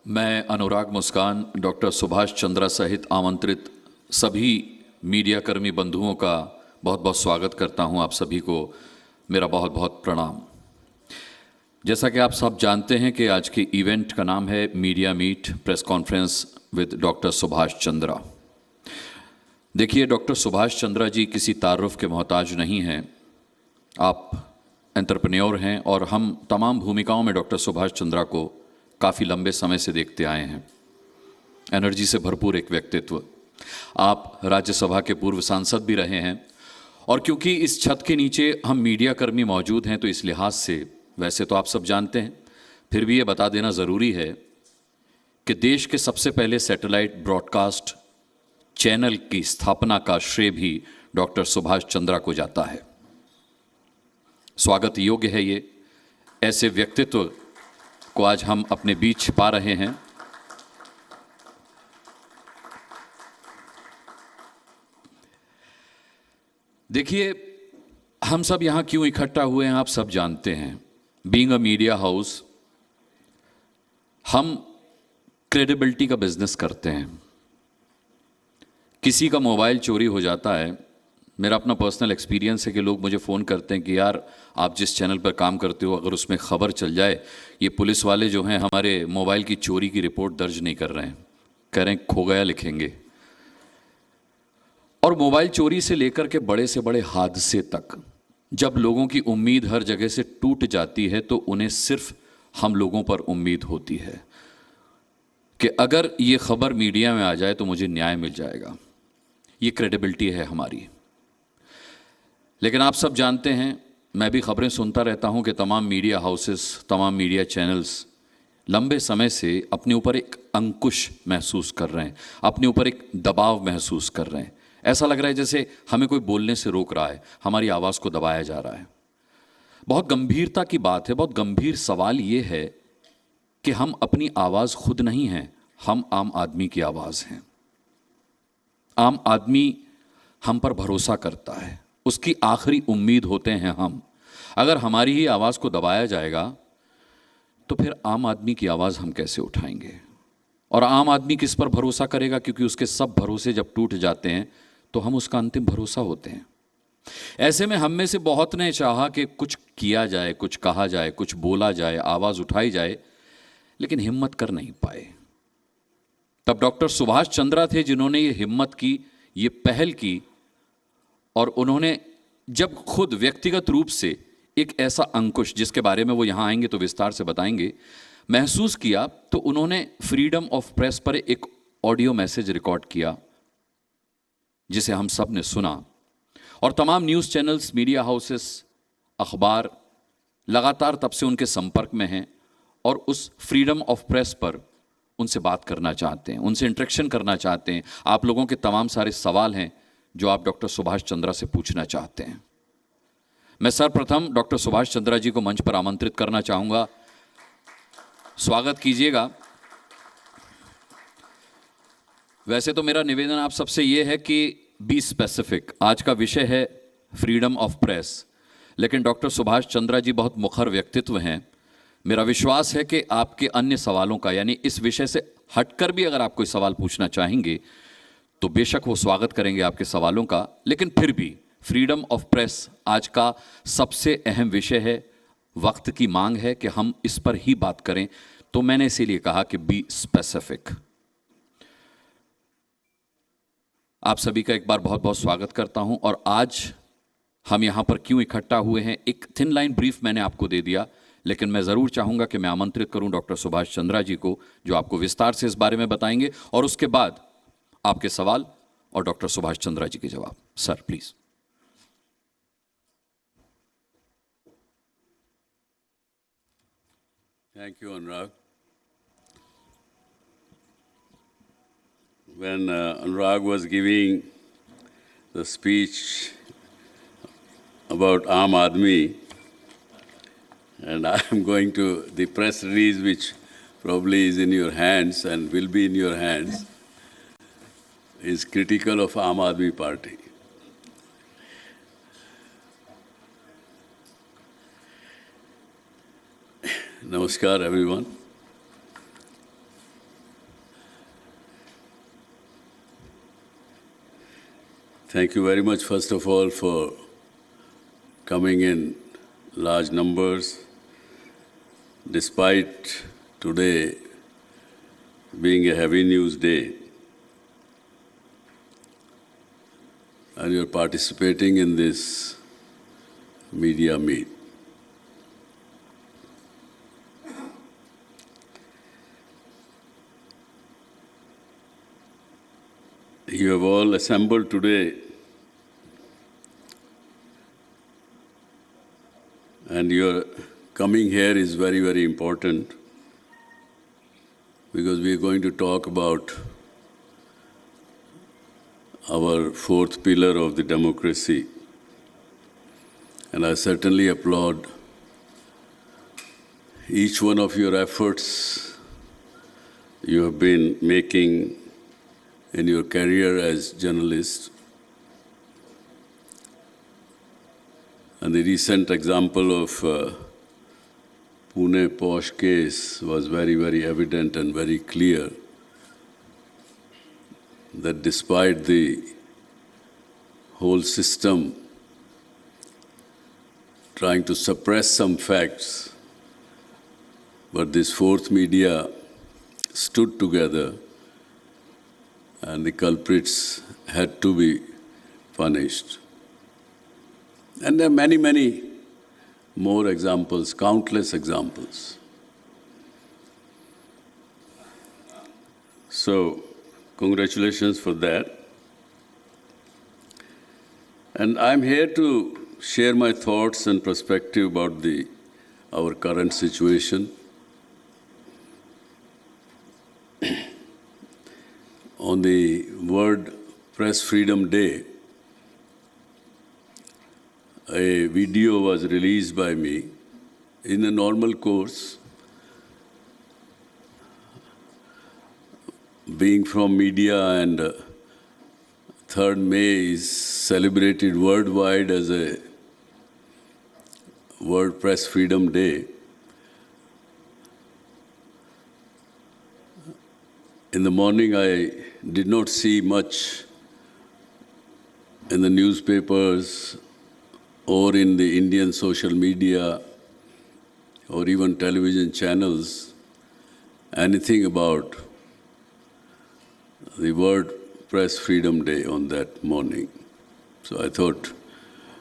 मैं अनुराग मुस्कान डॉक्टर सुभाष चंद्रा सहित आमंत्रित सभी मीडियाकर्मी बंधुओं का बहुत बहुत स्वागत करता हूं। आप सभी को मेरा बहुत बहुत प्रणाम। जैसा कि आप सब जानते हैं कि आज के इवेंट का नाम है media meet press conference with doctor Subhash Chandra. देखिए, डॉक्टर सुभाष चंद्रा जी किसी तारुफ के मोहताज नहीं हैं। आप एंटरप्रेन्योर हैं और हम तमाम भूमिकाओं में डॉक्टर सुभाष चंद्रा को काफ़ी लंबे समय से देखते आए हैं। एनर्जी से भरपूर एक व्यक्तित्व। आप राज्यसभा के पूर्व सांसद भी रहे हैं और क्योंकि इस छत के नीचे हम मीडिया कर्मी मौजूद हैं तो इस लिहाज से वैसे तो आप सब जानते हैं, फिर भी ये बता देना ज़रूरी है कि देश के सबसे पहले सैटेलाइट ब्रॉडकास्ट चैनल की स्थापना का श्रेय भी डॉक्टर सुभाष चंद्रा को जाता है। स्वागत योग्य है ये, ऐसे व्यक्तित्व को आज हम अपने बीच पा रहे हैं। देखिए, हम सब यहां क्यों इकट्ठा हुए हैं आप सब जानते हैं। बीइंग अ मीडिया हाउस, हम क्रेडिबिलिटी का बिजनेस करते हैं। किसी का मोबाइल चोरी हो जाता है, मेरा अपना पर्सनल एक्सपीरियंस है कि लोग मुझे फ़ोन करते हैं कि यार आप जिस चैनल पर काम करते हो अगर उसमें ख़बर चल जाए, ये पुलिस वाले जो हैं हमारे मोबाइल की चोरी की रिपोर्ट दर्ज नहीं कर रहे हैं, कह रहे हैं खो गया लिखेंगे। और मोबाइल चोरी से लेकर के बड़े से बड़े हादसे तक जब लोगों की उम्मीद हर जगह से टूट जाती है तो उन्हें सिर्फ हम लोगों पर उम्मीद होती है कि अगर ये खबर मीडिया में आ जाए तो मुझे न्याय मिल जाएगा। ये क्रेडिबिलिटी है हमारी। लेकिन आप सब जानते हैं, मैं भी खबरें सुनता रहता हूं कि तमाम मीडिया हाउसेस, तमाम मीडिया चैनल्स लंबे समय से अपने ऊपर एक अंकुश महसूस कर रहे हैं, अपने ऊपर एक दबाव महसूस कर रहे हैं। ऐसा लग रहा है जैसे हमें कोई बोलने से रोक रहा है, हमारी आवाज़ को दबाया जा रहा है। बहुत गंभीरता की बात है, बहुत गंभीर सवाल ये है कि हम अपनी आवाज़ खुद नहीं हैं, हम आम आदमी की आवाज़ हैं। आम आदमी हम पर भरोसा करता है, उसकी आखिरी उम्मीद होते हैं हम। अगर हमारी ही आवाज़ को दबाया जाएगा तो फिर आम आदमी की आवाज़ हम कैसे उठाएंगे? और आम आदमी किस पर भरोसा करेगा? क्योंकि उसके सब भरोसे जब टूट जाते हैं तो हम उसका अंतिम भरोसा होते हैं। ऐसे में हम में से बहुत ने चाहा कि कुछ किया जाए, कुछ कहा जाए, कुछ बोला जाए, आवाज़ उठाई जाए, लेकिन हिम्मत कर नहीं पाए। तब डॉक्टर सुभाष चंद्रा थे जिन्होंने ये हिम्मत की, ये पहल की, और उन्होंने जब खुद व्यक्तिगत रूप से एक ऐसा अंकुश, जिसके बारे में वो यहाँ आएंगे तो विस्तार से बताएंगे, महसूस किया, तो उन्होंने फ्रीडम ऑफ प्रेस पर एक ऑडियो मैसेज रिकॉर्ड किया जिसे हम सब ने सुना। और तमाम न्यूज़ चैनल्स, मीडिया हाउसेस, अखबार लगातार तब से उनके संपर्क में हैं और उस फ्रीडम ऑफ प्रेस पर उनसे बात करना चाहते हैं, उनसे इंटरेक्शन करना चाहते हैं। आप लोगों के तमाम सारे सवाल हैं जो आप डॉक्टर सुभाष चंद्रा से पूछना चाहते हैं। मैं सर्वप्रथम डॉक्टर सुभाष चंद्रा जी को मंच पर आमंत्रित करना चाहूंगा। स्वागत कीजिएगा। वैसे तो मेरा निवेदन आप सबसे यह है कि बी स्पेसिफिक। आज का विषय है फ्रीडम ऑफ प्रेस, लेकिन डॉक्टर सुभाष चंद्रा जी बहुत मुखर व्यक्तित्व हैं। मेरा विश्वास है कि आपके अन्य सवालों का, यानी इस विषय से हटकर भी अगर आप कोई सवाल पूछना चाहेंगे तो बेशक वो स्वागत करेंगे आपके सवालों का। लेकिन फिर भी फ्रीडम ऑफ प्रेस आज का सबसे अहम विषय है। वक्त की मांग है कि हम इस पर ही बात करें, तो मैंने इसीलिए कहा कि बी स्पेसिफिक। आप सभी का एक बार बहुत बहुत स्वागत करता हूं। और आज हम यहां पर क्यों इकट्ठा हुए हैं, एक थिन लाइन ब्रीफ मैंने आपको दे दिया, लेकिन मैं ज़रूर चाहूंगा कि मैं आमंत्रित करूं डॉक्टर सुभाष चंद्रा जी को, जो आपको विस्तार से इस बारे में बताएंगे, और उसके बाद आपके सवाल और डॉक्टर सुभाष चंद्रा जी के जवाब। Sir please. Thank you, Anurag. When Anurag was giving the speech about Aam Aadmi, and I am going to the press release, which probably is in your hands and will be in your hands, is critical of Aam Aadmi Party. Namaskar, everyone. Thank you very much, first of all, for coming in large numbers, despite today being a heavy news day. And you're participating in this media meet. You have all assembled today, and your coming here is very, very important, because we are going to talk about our fourth pillar of the democracy. And I certainly applaud each one of your efforts you have been making in your career as journalist. And the recent example of Pune Posh case was very, very evident and very clear that despite the whole system trying to suppress some facts, but this fourth media stood together and the culprits had to be punished. And there are many, many more examples, countless examples. So, congratulations for that. And I'm here to share my thoughts and perspective about our current situation. On the World Press Freedom Day, a video was released by me in a normal course. Being from media, and 3rd May is celebrated worldwide as a World Press Freedom Day. In the morning, I did not see much in the newspapers or in the Indian social media or even television channels anything about the World Press Freedom Day on that morning. So I thought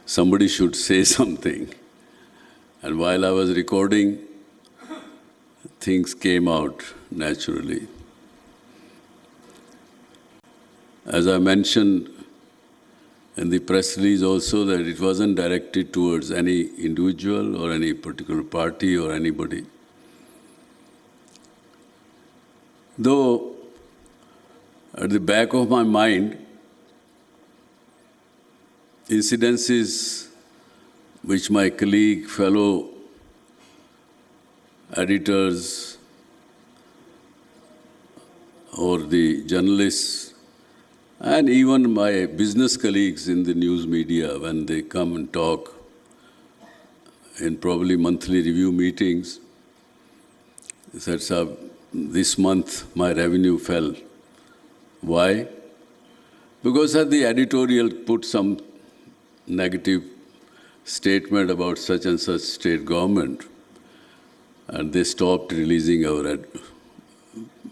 somebody should say something. And while I was recording, things came out naturally. As I mentioned in the press release also, that it wasn't directed towards any individual or any particular party or anybody. Though at the back of my mind, incidences which my colleague, fellow editors or the journalists and even my business colleagues in the news media, when they come and talk in probably monthly review meetings, they said, "Sir, this month my revenue fell." Why? Because the editorial put some negative statement about such and such state government, and they stopped releasing our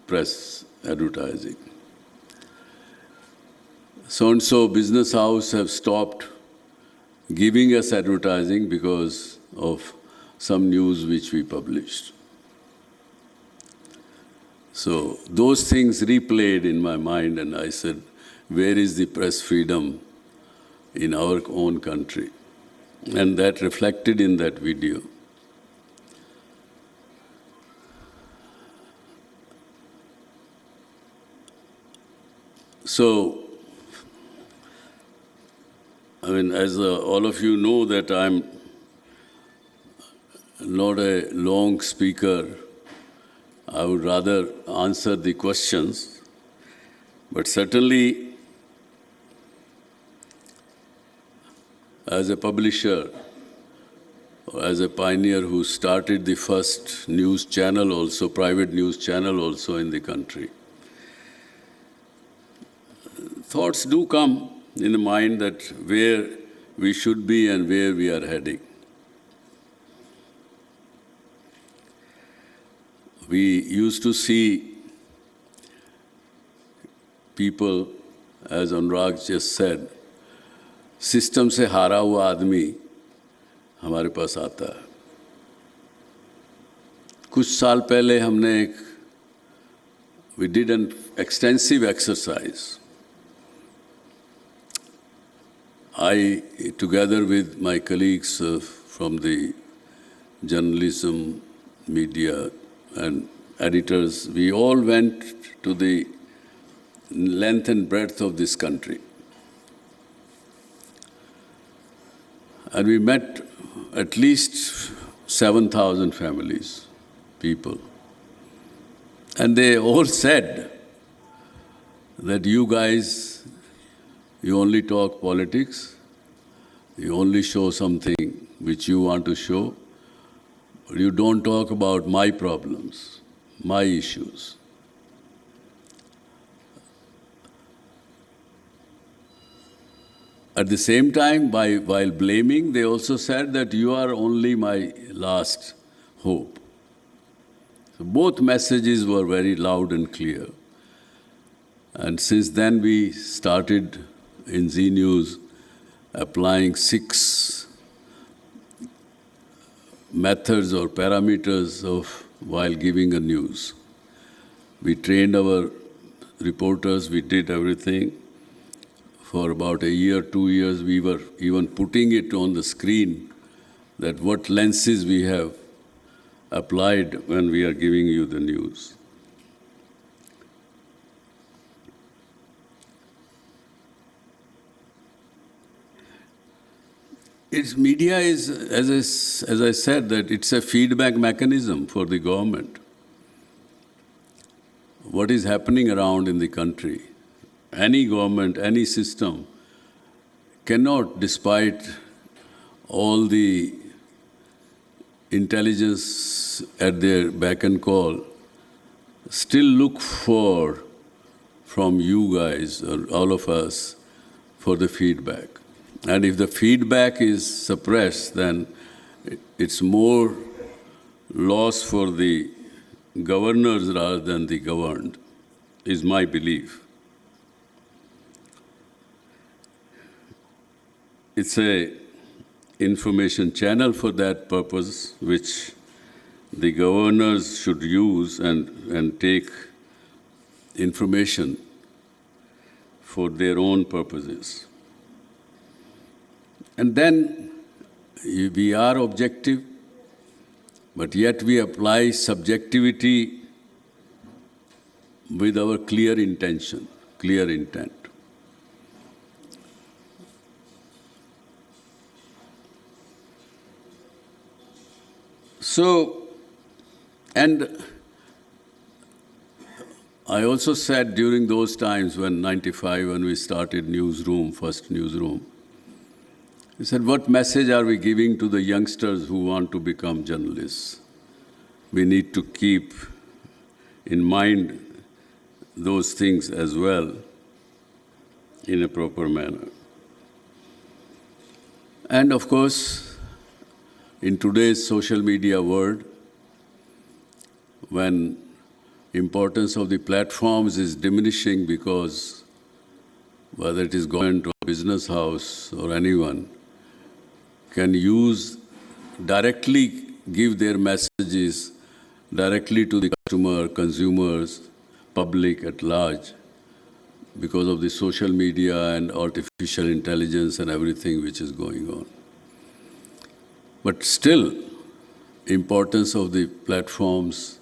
press advertising. So-and-so business house have stopped giving us advertising because of some news which we published. So those things replayed in my mind, and I said, where is the press freedom in our own country? And that reflected in that video. So, as all of you know, that I'm not a long speaker. I would rather answer the questions. But certainly, as a publisher, or as a pioneer who started the first news channel also, private news channel also in the country, thoughts do come in the mind that where we should be and where we are heading. We used to see people, as Anurag just said, system से हारा हुआ आदमी हमारे पास आता है. कुछ साल पहले हमने we did an extensive exercise. I, together with my colleagues from the journalism, media and editors, we all went to the length and breadth of this country. And we met at least 7,000 families, people. And they all said that you guys, you only talk politics, you only show something which you want to show, but you don't talk about my problems, my issues. At the same time, while blaming, they also said that you are only my last hope. So both messages were very loud and clear. And since then, we started in Zee News applying 6 methods or parameters of while giving a news. We trained our reporters, we did everything. For about a year, 2 years, we were even putting it on the screen that what lenses we have applied when we are giving you the news. Media is, as I said, that it's a feedback mechanism for the government. What is happening around in the country? Any government, any system cannot, despite all the intelligence at their beck and call, still look for, from you guys or all of us, for the feedback. And if the feedback is suppressed, then it's more loss for the governors rather than the governed, is my belief. It's a information channel for that purpose, which the governors should use and take information for their own purposes. And then we are objective, but yet we apply subjectivity with our clear intention, clear intent. So, and I also said during those times when 95, when we started newsroom, first newsroom, I said, what message are we giving to the youngsters who want to become journalists? We need to keep in mind those things as well in a proper manner. And of course, in today's social media world, when importance of the platforms is diminishing because whether it is government or business house or anyone can use directly give their messages directly to the customer, consumers, public at large because of the social media and artificial intelligence and everything which is going on. But still, importance of the platforms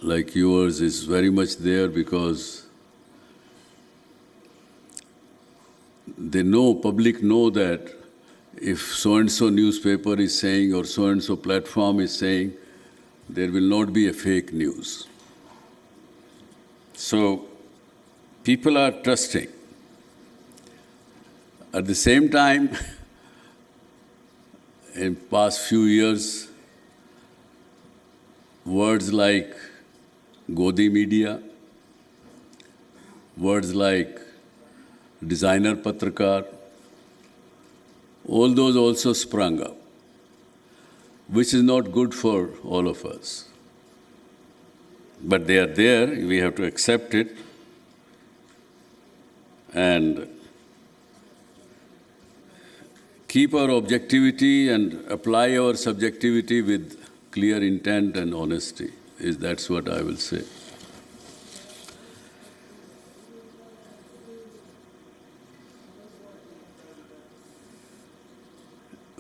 like yours is very much there because they know, public know that if so-and-so newspaper is saying or so-and-so platform is saying, there will not be a fake news. So people are trusting. At the same time, in past few years, words like Godi media, words like designer Patrakar, all those also sprung up, which is not good for all of us. But they are there, we have to accept it and keep our objectivity and apply our subjectivity with clear intent and honesty. That's what I will say.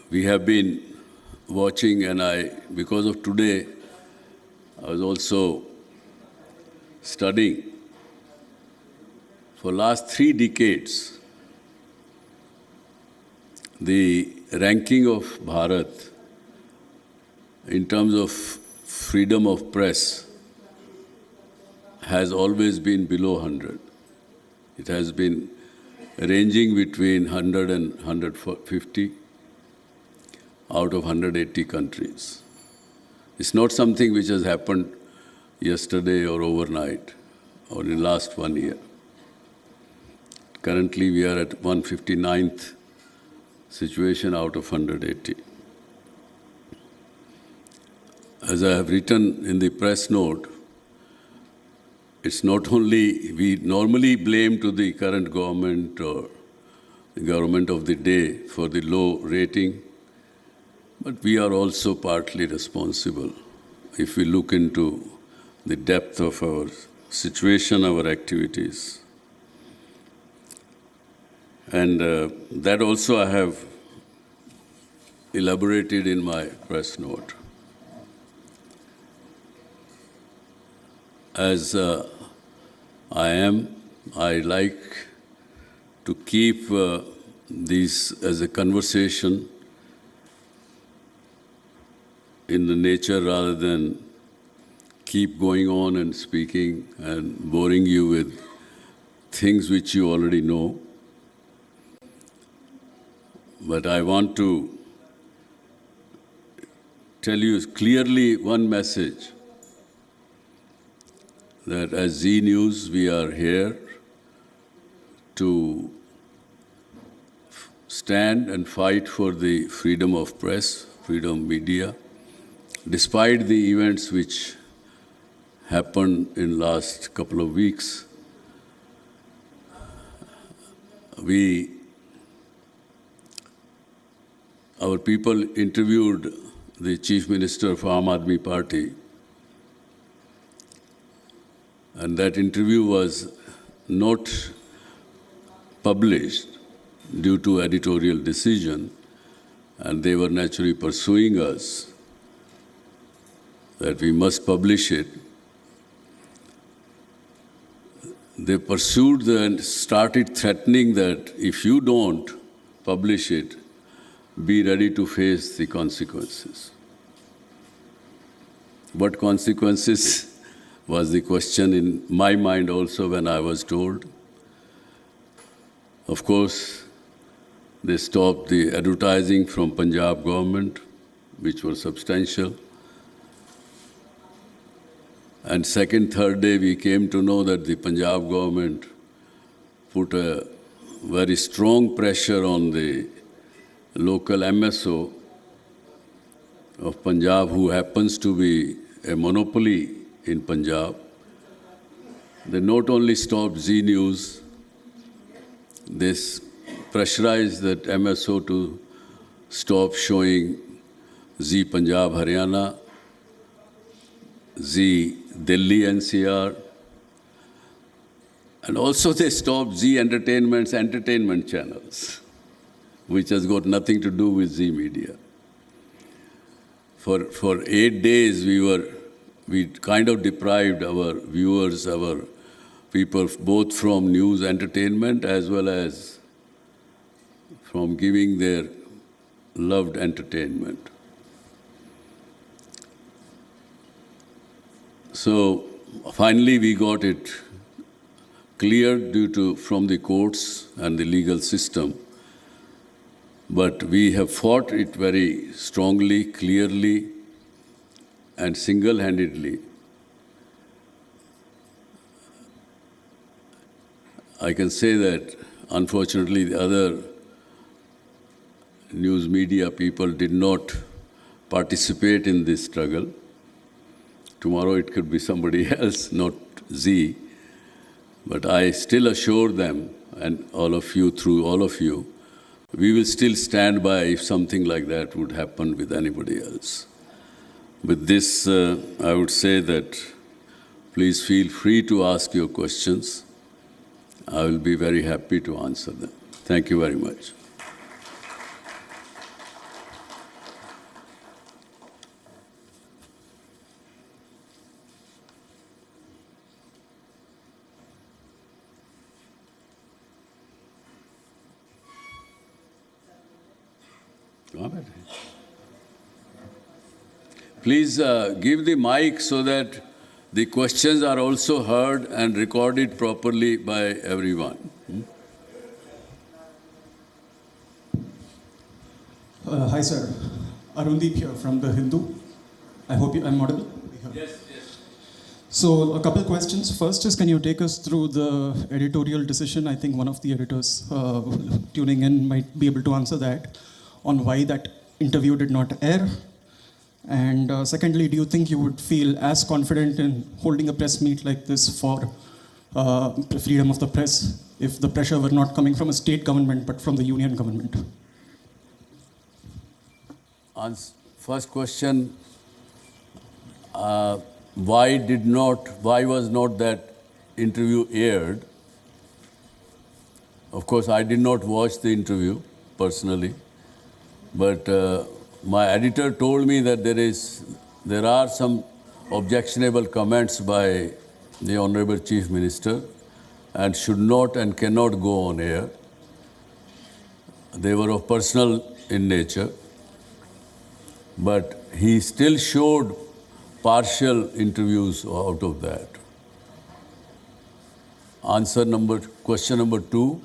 We have been watching, and because of today, I was also studying. For last 3 decades, the ranking of Bharat in terms of freedom of press has always been below 100. It has been ranging between 100 and 150 out of 180 countries. It's not something which has happened yesterday or overnight or in the last 1 year. Currently, we are at 159th situation out of 180. As I have written in the press note, it's not only, we normally blame to the current government or the government of the day for the low rating, but we are also partly responsible if we look into the depth of our situation, our activities. And that also I have elaborated in my press note. As I like to keep these as a conversation in the nature rather than keep going on and speaking and boring you with things which you already know. But I want to tell you clearly one message, that as Zee News, we are here to stand and fight for the freedom of press, freedom of media, despite the events which happened in last couple of weeks. Our people interviewed the Chief Minister of Aam Aadmi Party, and that interview was not published due to editorial decision, and they were naturally pursuing us that we must publish it. They pursued and started threatening that if you don't publish it, be ready to face the consequences. What consequences was the question in my mind also when I was told. Of course, they stopped the advertising from Punjab government, which was substantial. And second, third day, we came to know that the Punjab government put a very strong pressure on the local MSO of Punjab, who happens to be a monopoly in Punjab. They not only stopped Zee News, they pressurized that MSO to stop showing Zee Punjab Haryana, Zee Delhi NCR, and also they stopped Zee Entertainment's entertainment channels, which has got nothing to do with Zee Media. For 8 days, we kind of deprived our viewers, our people, both from news entertainment as well as from giving their loved entertainment. So finally, we got it cleared from the courts and the legal system. But we have fought it very strongly, clearly, and single-handedly. I can say that unfortunately the other news media people did not participate in this struggle. Tomorrow it could be somebody else, not Z. But I still assure them, and all of you, through all of you, we will still stand by if something like that would happen with anybody else. With this, I would say that please feel free to ask your questions. I will be very happy to answer them. Thank you very much. Please give the mic so that the questions are also heard and recorded properly by everyone. Hi, sir. Arundeep here from The Hindu. I hope I'm audible. Yes, yes. So, a couple questions. First is, can you take us through the editorial decision? I think one of the editors tuning in might be able to answer that, on why that interview did not air. And secondly, do you think you would feel as confident in holding a press meet like this for freedom of the press if the pressure were not coming from a state government but from the union government? First question, why was not that interview aired? Of course, I did not watch the interview personally, but my editor told me that there are some objectionable comments by the Honorable Chief Minister and should not and cannot go on air. They were of personal in nature, but he still showed partial interviews out of that. Question number 2,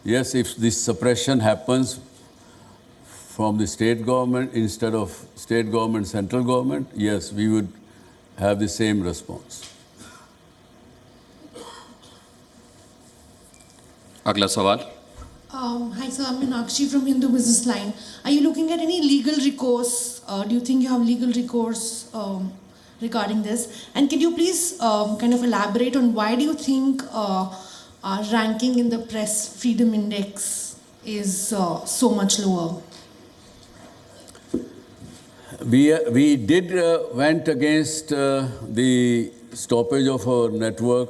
yes, if this suppression happens from the state government instead of state government, central government, yes, we would have the same response. अगला सवाल. Hi sir, I'm Meenakshi from Hindu Business Line. Are you looking at any legal recourse? Do you think you have legal recourse regarding this? And can you please kind of elaborate on why do you think our ranking in the Press Freedom Index is so much lower? We did went against the stoppage of our network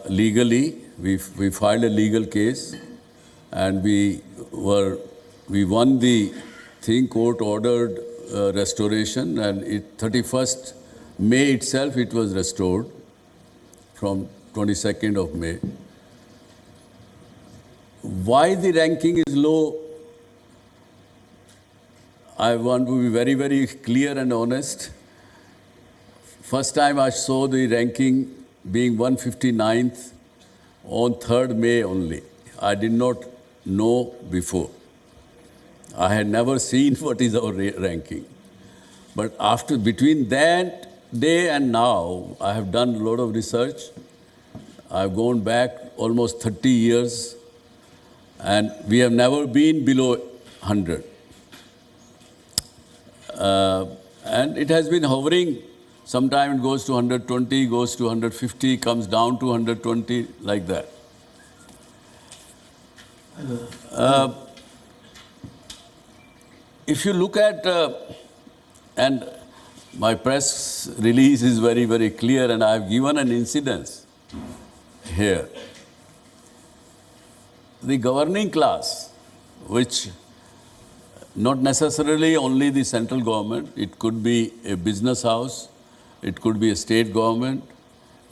legally. We filed a legal case, and we won the thing. Court ordered restoration, and 31st May itself it was restored from 22nd of May. Why the ranking is low? I want to be very, very clear and honest. First time I saw the ranking being 159th on 3rd May only. I did not know before. I had never seen what is our ranking. But between that day and now, I have done a lot of research. I've gone back almost 30 years, and we have never been below 100. And it has been hovering. Sometimes it goes to 120, goes to 150, comes down to 120, like that. If you look at, and my press release is very, very clear, and I have given an incidence here. The governing class, which not necessarily only the central government, it could be a business house, it could be a state government,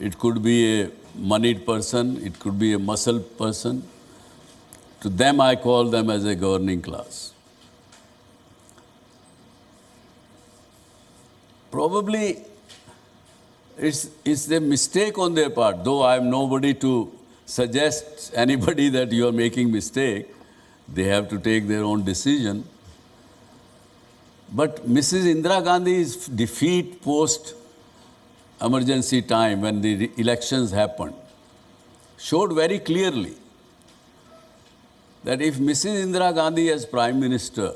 it could be a moneyed person, it could be a muscle person. To them, I call them as a governing class. Probably it's a mistake on their part, though I am nobody to suggest anybody that you are making mistake. They have to take their own decision. But Mrs. Indira Gandhi's defeat post-emergency time, when the elections happened, showed very clearly that if Mrs. Indira Gandhi as Prime Minister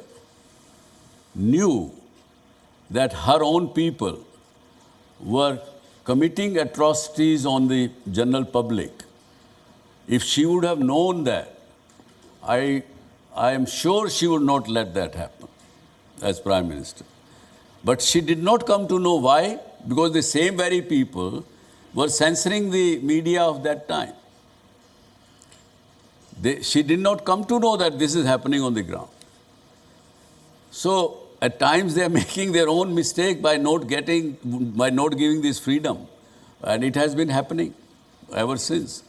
knew that her own people were committing atrocities on the general public, if she would have known that, I am sure she would not let that happen as Prime Minister. But she did not come to know why, because the same very people were censoring the media of that time. She did not come to know that this is happening on the ground. So at times they are making their own mistake by not giving this freedom. And it has been happening ever since.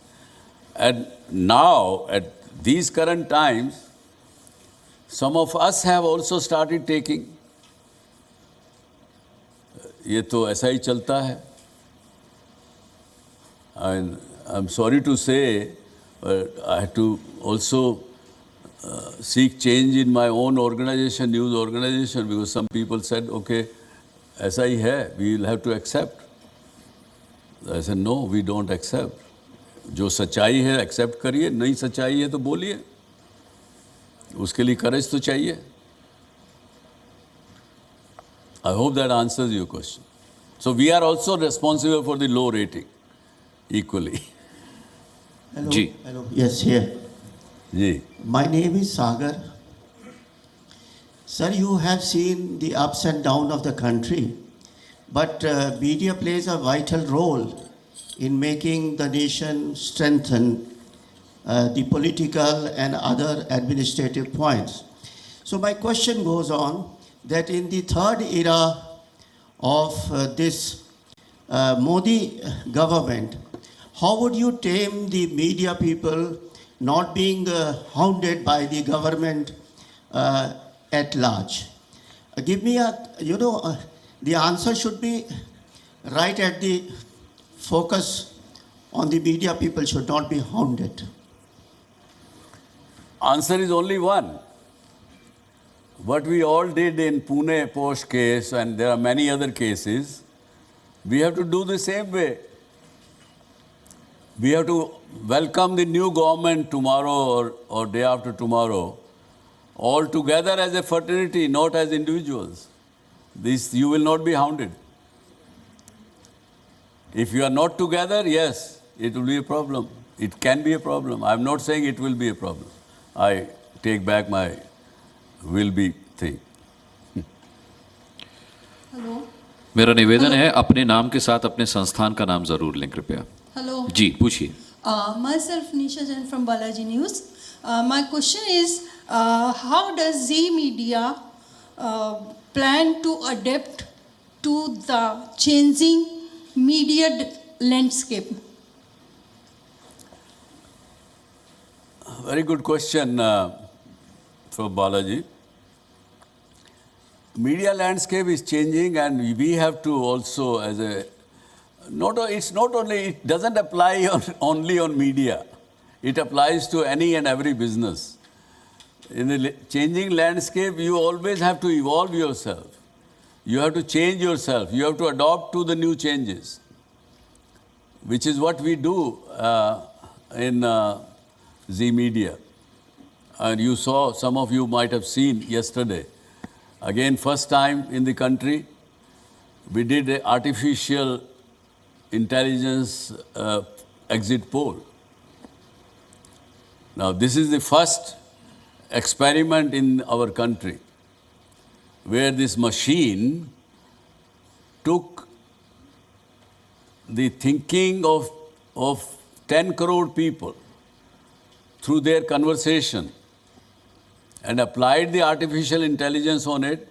And now, at these current times, some of us have also started taking. ये तो ऐसा ही चलता है. And I'm sorry to say, I had to also seek change in my own organization, news organization, because some people said, okay, ऐसा ही है, we will have to accept. I said, no, we don't accept. जो सच्चाई है accept करिए, नहीं सच्चाई है तो बोलिए. उसके लिए courage तो चाहिए. I hope that answers your question. So we are also responsible for the low rating, equally. Hello. Ji. Hello. Yes, here. Ji. My name is Sagar. Sir, you have seen the ups and downs of the country, but media plays a vital role in making the nation strengthen the political and other administrative points. So my question goes on that in the third era of this Modi government, how would you tame the media people not being hounded by the government at large? Give me the answer should be right at the focus on the media people should not be hounded. Answer is only one. What we all did in Pune Post case, and there are many other cases, we have to do the same way. We have to welcome the new government tomorrow or day after tomorrow, all together as a fraternity, not as individuals. You will not be hounded. If you are not together, yes, it will be a problem. It can be a problem. I'm not saying it will be a problem. I take back my will be thing. Hello. मेरा निवेदन है अपने नाम के साथ अपने संस्थान का नाम जरूर लें कृपया. Hello. जी पूछिए. Myself Nisha Jain from Balaji News. My question is, how does Z Media plan to adapt to the changing media landscape? Very good question for Balaji. Media landscape is changing, and we have to also, it doesn't apply only on media. It applies to any and every business. In the changing landscape, you always have to evolve yourself. You have to change yourself. You have to adapt to the new changes, which is what we do in Z Media. And you saw, some of you might have seen yesterday, again, first time in the country, we did an artificial intelligence exit poll. Now, this is the first experiment in our country where this machine took the thinking of 10 crore people through their conversation and applied the artificial intelligence on it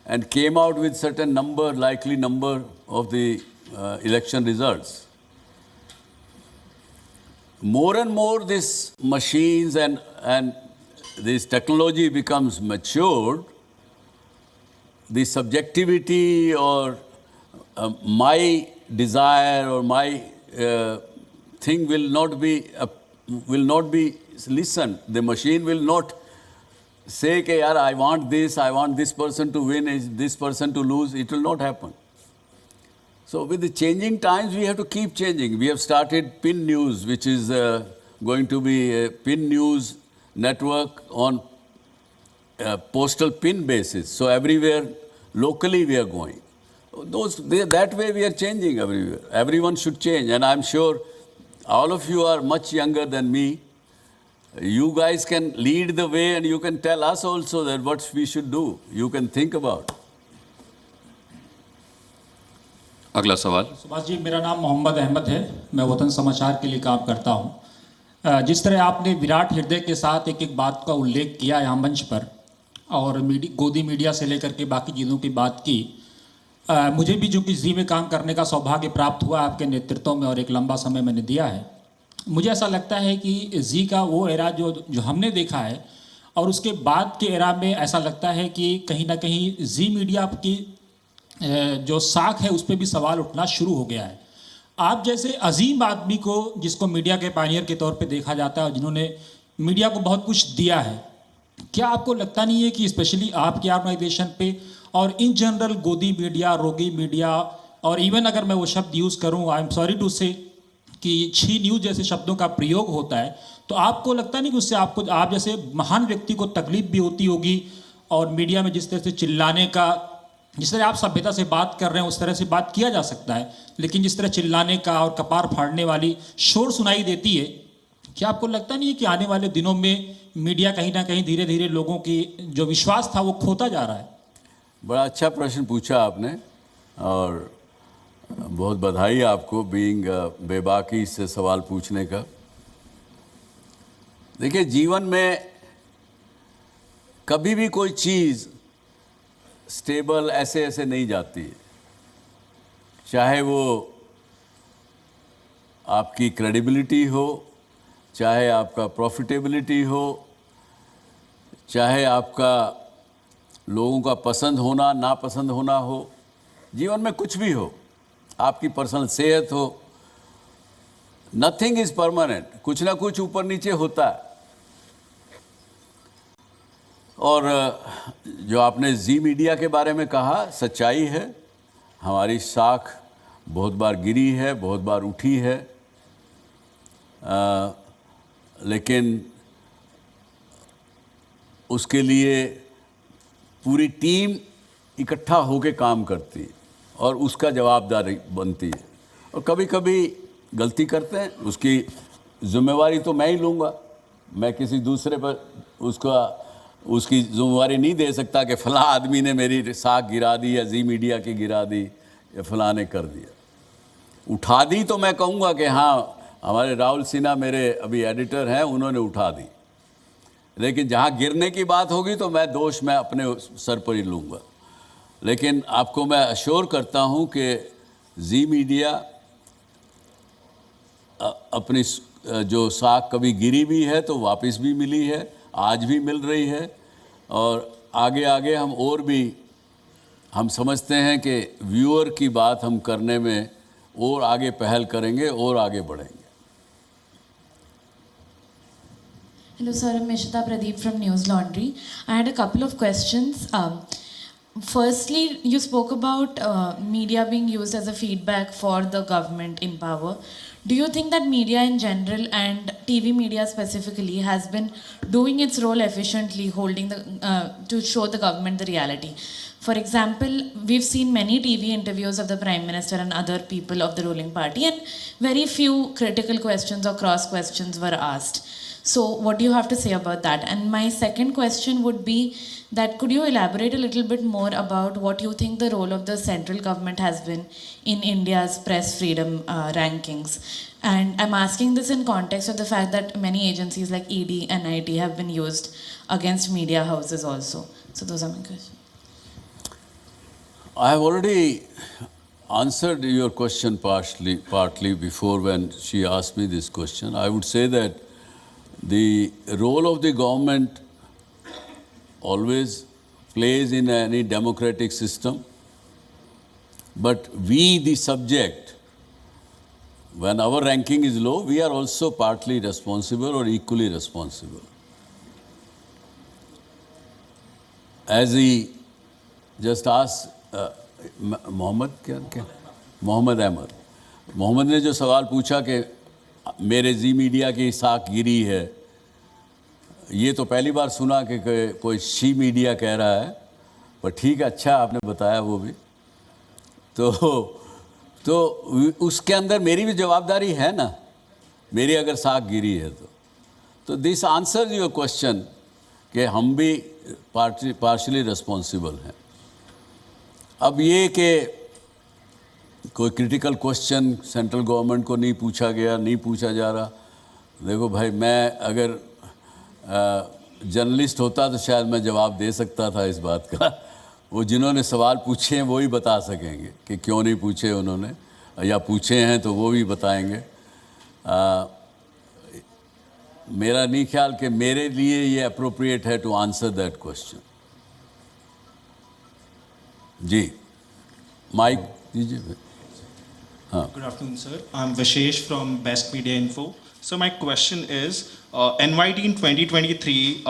and came out with certain likely number of the election results. More and more these machines and this technology becomes matured, the subjectivity or my desire or my thing will not be listened. The machine will not say, "Ke yaar, I want this person to win, this person to lose." It will not happen. So with the changing times, we have to keep changing. We have started PIN News, which is going to be a PIN News network on postal PIN basis. So everywhere, locally we are going. That way we are changing everywhere. Everyone should change. And I'm sure all of you are much younger than me. You guys can lead the way and you can tell us also that what we should do. You can think about. अगला सवाल। सुभाष जी, मेरा नाम मोहम्मद अहमद है, मैं वतन समाचार के लिए काम करता हूं। जिस तरह आपने विराट हृदय के साथ एक एक बात का उल्लेख किया यहाँ मंच पर और गोदी मीडिया से लेकर के बाकी चीज़ों की बात की, मुझे भी जो कि जी में काम करने का सौभाग्य प्राप्त हुआ आपके नेतृत्व में और एक लंबा समय मैंने दिया है, मुझे ऐसा लगता है कि जी का वो एरा जो हमने देखा है और उसके बाद के एरा में ऐसा लगता है कि कहीं ना कहीं जी मीडिया की जो साख है उस पर भी सवाल उठना शुरू हो गया है। आप जैसे अजीम आदमी को, जिसको मीडिया के पायनियर के तौर पे देखा जाता है और जिन्होंने मीडिया को बहुत कुछ दिया है, क्या आपको लगता नहीं है कि स्पेशली आपके ऑर्गेनाइजेशन पे और इन जनरल गोदी मीडिया, रोगी मीडिया और इवन अगर मैं वो शब्द यूज़ करूँ, आई एम सॉरी टू से, कि छी न्यूज़ जैसे शब्दों का प्रयोग होता है, तो आपको लगता नहीं कि उससे आपको, आप जैसे महान व्यक्ति को तकलीफ भी होती होगी और मीडिया में जिस तरह से चिल्लाने का, जिस तरह आप सभ्यता से बात कर रहे हैं उस तरह से बात किया जा सकता है, लेकिन जिस तरह चिल्लाने का और कपार फाड़ने वाली शोर सुनाई देती है, क्या आपको लगता नहीं है कि आने वाले दिनों में मीडिया कहीं ना कहीं धीरे धीरे लोगों की जो विश्वास था वो खोता जा रहा है? बड़ा अच्छा प्रश्न पूछा आपने और बहुत बधाई आपको बीइंग बेबाकी से सवाल पूछने का। देखिए, जीवन में कभी भी कोई चीज़ स्टेबल ऐसे ऐसे नहीं जाती है। चाहे वो आपकी क्रेडिबिलिटी हो, चाहे आपका प्रॉफिटेबिलिटी हो, चाहे आपका लोगों का पसंद होना नापसंद होना हो, जीवन में कुछ भी हो, आपकी पर्सनल सेहत हो, नथिंग इज़ परमानेंट, कुछ ना कुछ ऊपर नीचे होता है। और जो आपने जी मीडिया के बारे में कहा, सच्चाई है, हमारी साख बहुत बार गिरी है, बहुत बार उठी है, लेकिन उसके लिए पूरी टीम इकट्ठा होकर काम करती है और उसका जवाबदारी बनती है। और कभी कभी गलती करते हैं, उसकी जिम्मेवारी तो मैं ही लूँगा, मैं किसी दूसरे पर उसकी जिम्मेवारी नहीं दे सकता कि फ़लाँ आदमी ने मेरी साख गिरा दी या जी मीडिया की गिरा दी या फ़लाँ ने कर दिया। उठा दी तो मैं कहूँगा कि हाँ, हमारे राहुल सिन्हा मेरे अभी एडिटर हैं, उन्होंने उठा दी, लेकिन जहाँ गिरने की बात होगी तो मैं अपने सर पर ही लूँगा। लेकिन आपको मैं अश्योर करता हूँ कि जी मीडिया अपनी जो साख कभी गिरी भी है तो वापस भी मिली है, आज भी मिल रही है, और आगे आगे हम और भी, हम समझते हैं कि व्यूअर की बात हम करने में और आगे पहल करेंगे और आगे बढ़ेंगे। Hello sir, I'm Mishita Pradeep from News Laundry. I had a couple of questions. Firstly, you spoke about media being used as a feedback for the government in power. Do you think that media in general and TV media specifically has been doing its role efficiently, holding to show the government the reality? For example, we've seen many TV interviews of the Prime Minister and other people of the ruling party, and very few critical questions or cross questions were asked. So what do you have to say about that? And my second question would be that could you elaborate a little bit more about what you think the role of the central government has been in India's press freedom rankings? And I'm asking this in context of the fact that many agencies like ED and NIT have been used against media houses also. So those are my questions. I have already answered your question partly before when she asked me this question. I would say that the role of the government always plays in any democratic system, but we, the subject, when our ranking is low, we are also partly responsible or equally responsible. As he just asked, Mohammed, Mohammad Ahmad, Mohammad ने जो सवाल पूछा कि मेरे जी media की साख गिरी है, ये तो पहली बार सुना कि कोई शी मीडिया कह रहा है, पर ठीक है, अच्छा आपने बताया वो भी। तो उसके अंदर मेरी भी जवाबदारी है ना, मेरी अगर साख गिरी है तो दिस आंसर योर क्वेश्चन कि हम भी पार्शली रिस्पॉन्सिबल हैं। अब ये कि कोई क्रिटिकल क्वेश्चन सेंट्रल गवर्नमेंट को नहीं पूछा गया, नहीं पूछा जा रहा, देखो भाई, मैं अगर जर्नलिस्ट होता तो शायद मैं जवाब दे सकता था इस बात का। वो जिन्होंने सवाल पूछे हैं वो ही बता सकेंगे कि क्यों नहीं पूछे उन्होंने, या पूछे हैं तो वो भी बताएंगे। मेरा नहीं ख्याल कि मेरे लिए ये अप्रोप्रिएट है टू आंसर दैट क्वेश्चन। जी, माइक दीजिए। हाँ। Good afternoon, sir. I'm Vishesh from Best Media Info. So my question is, NYT in 2023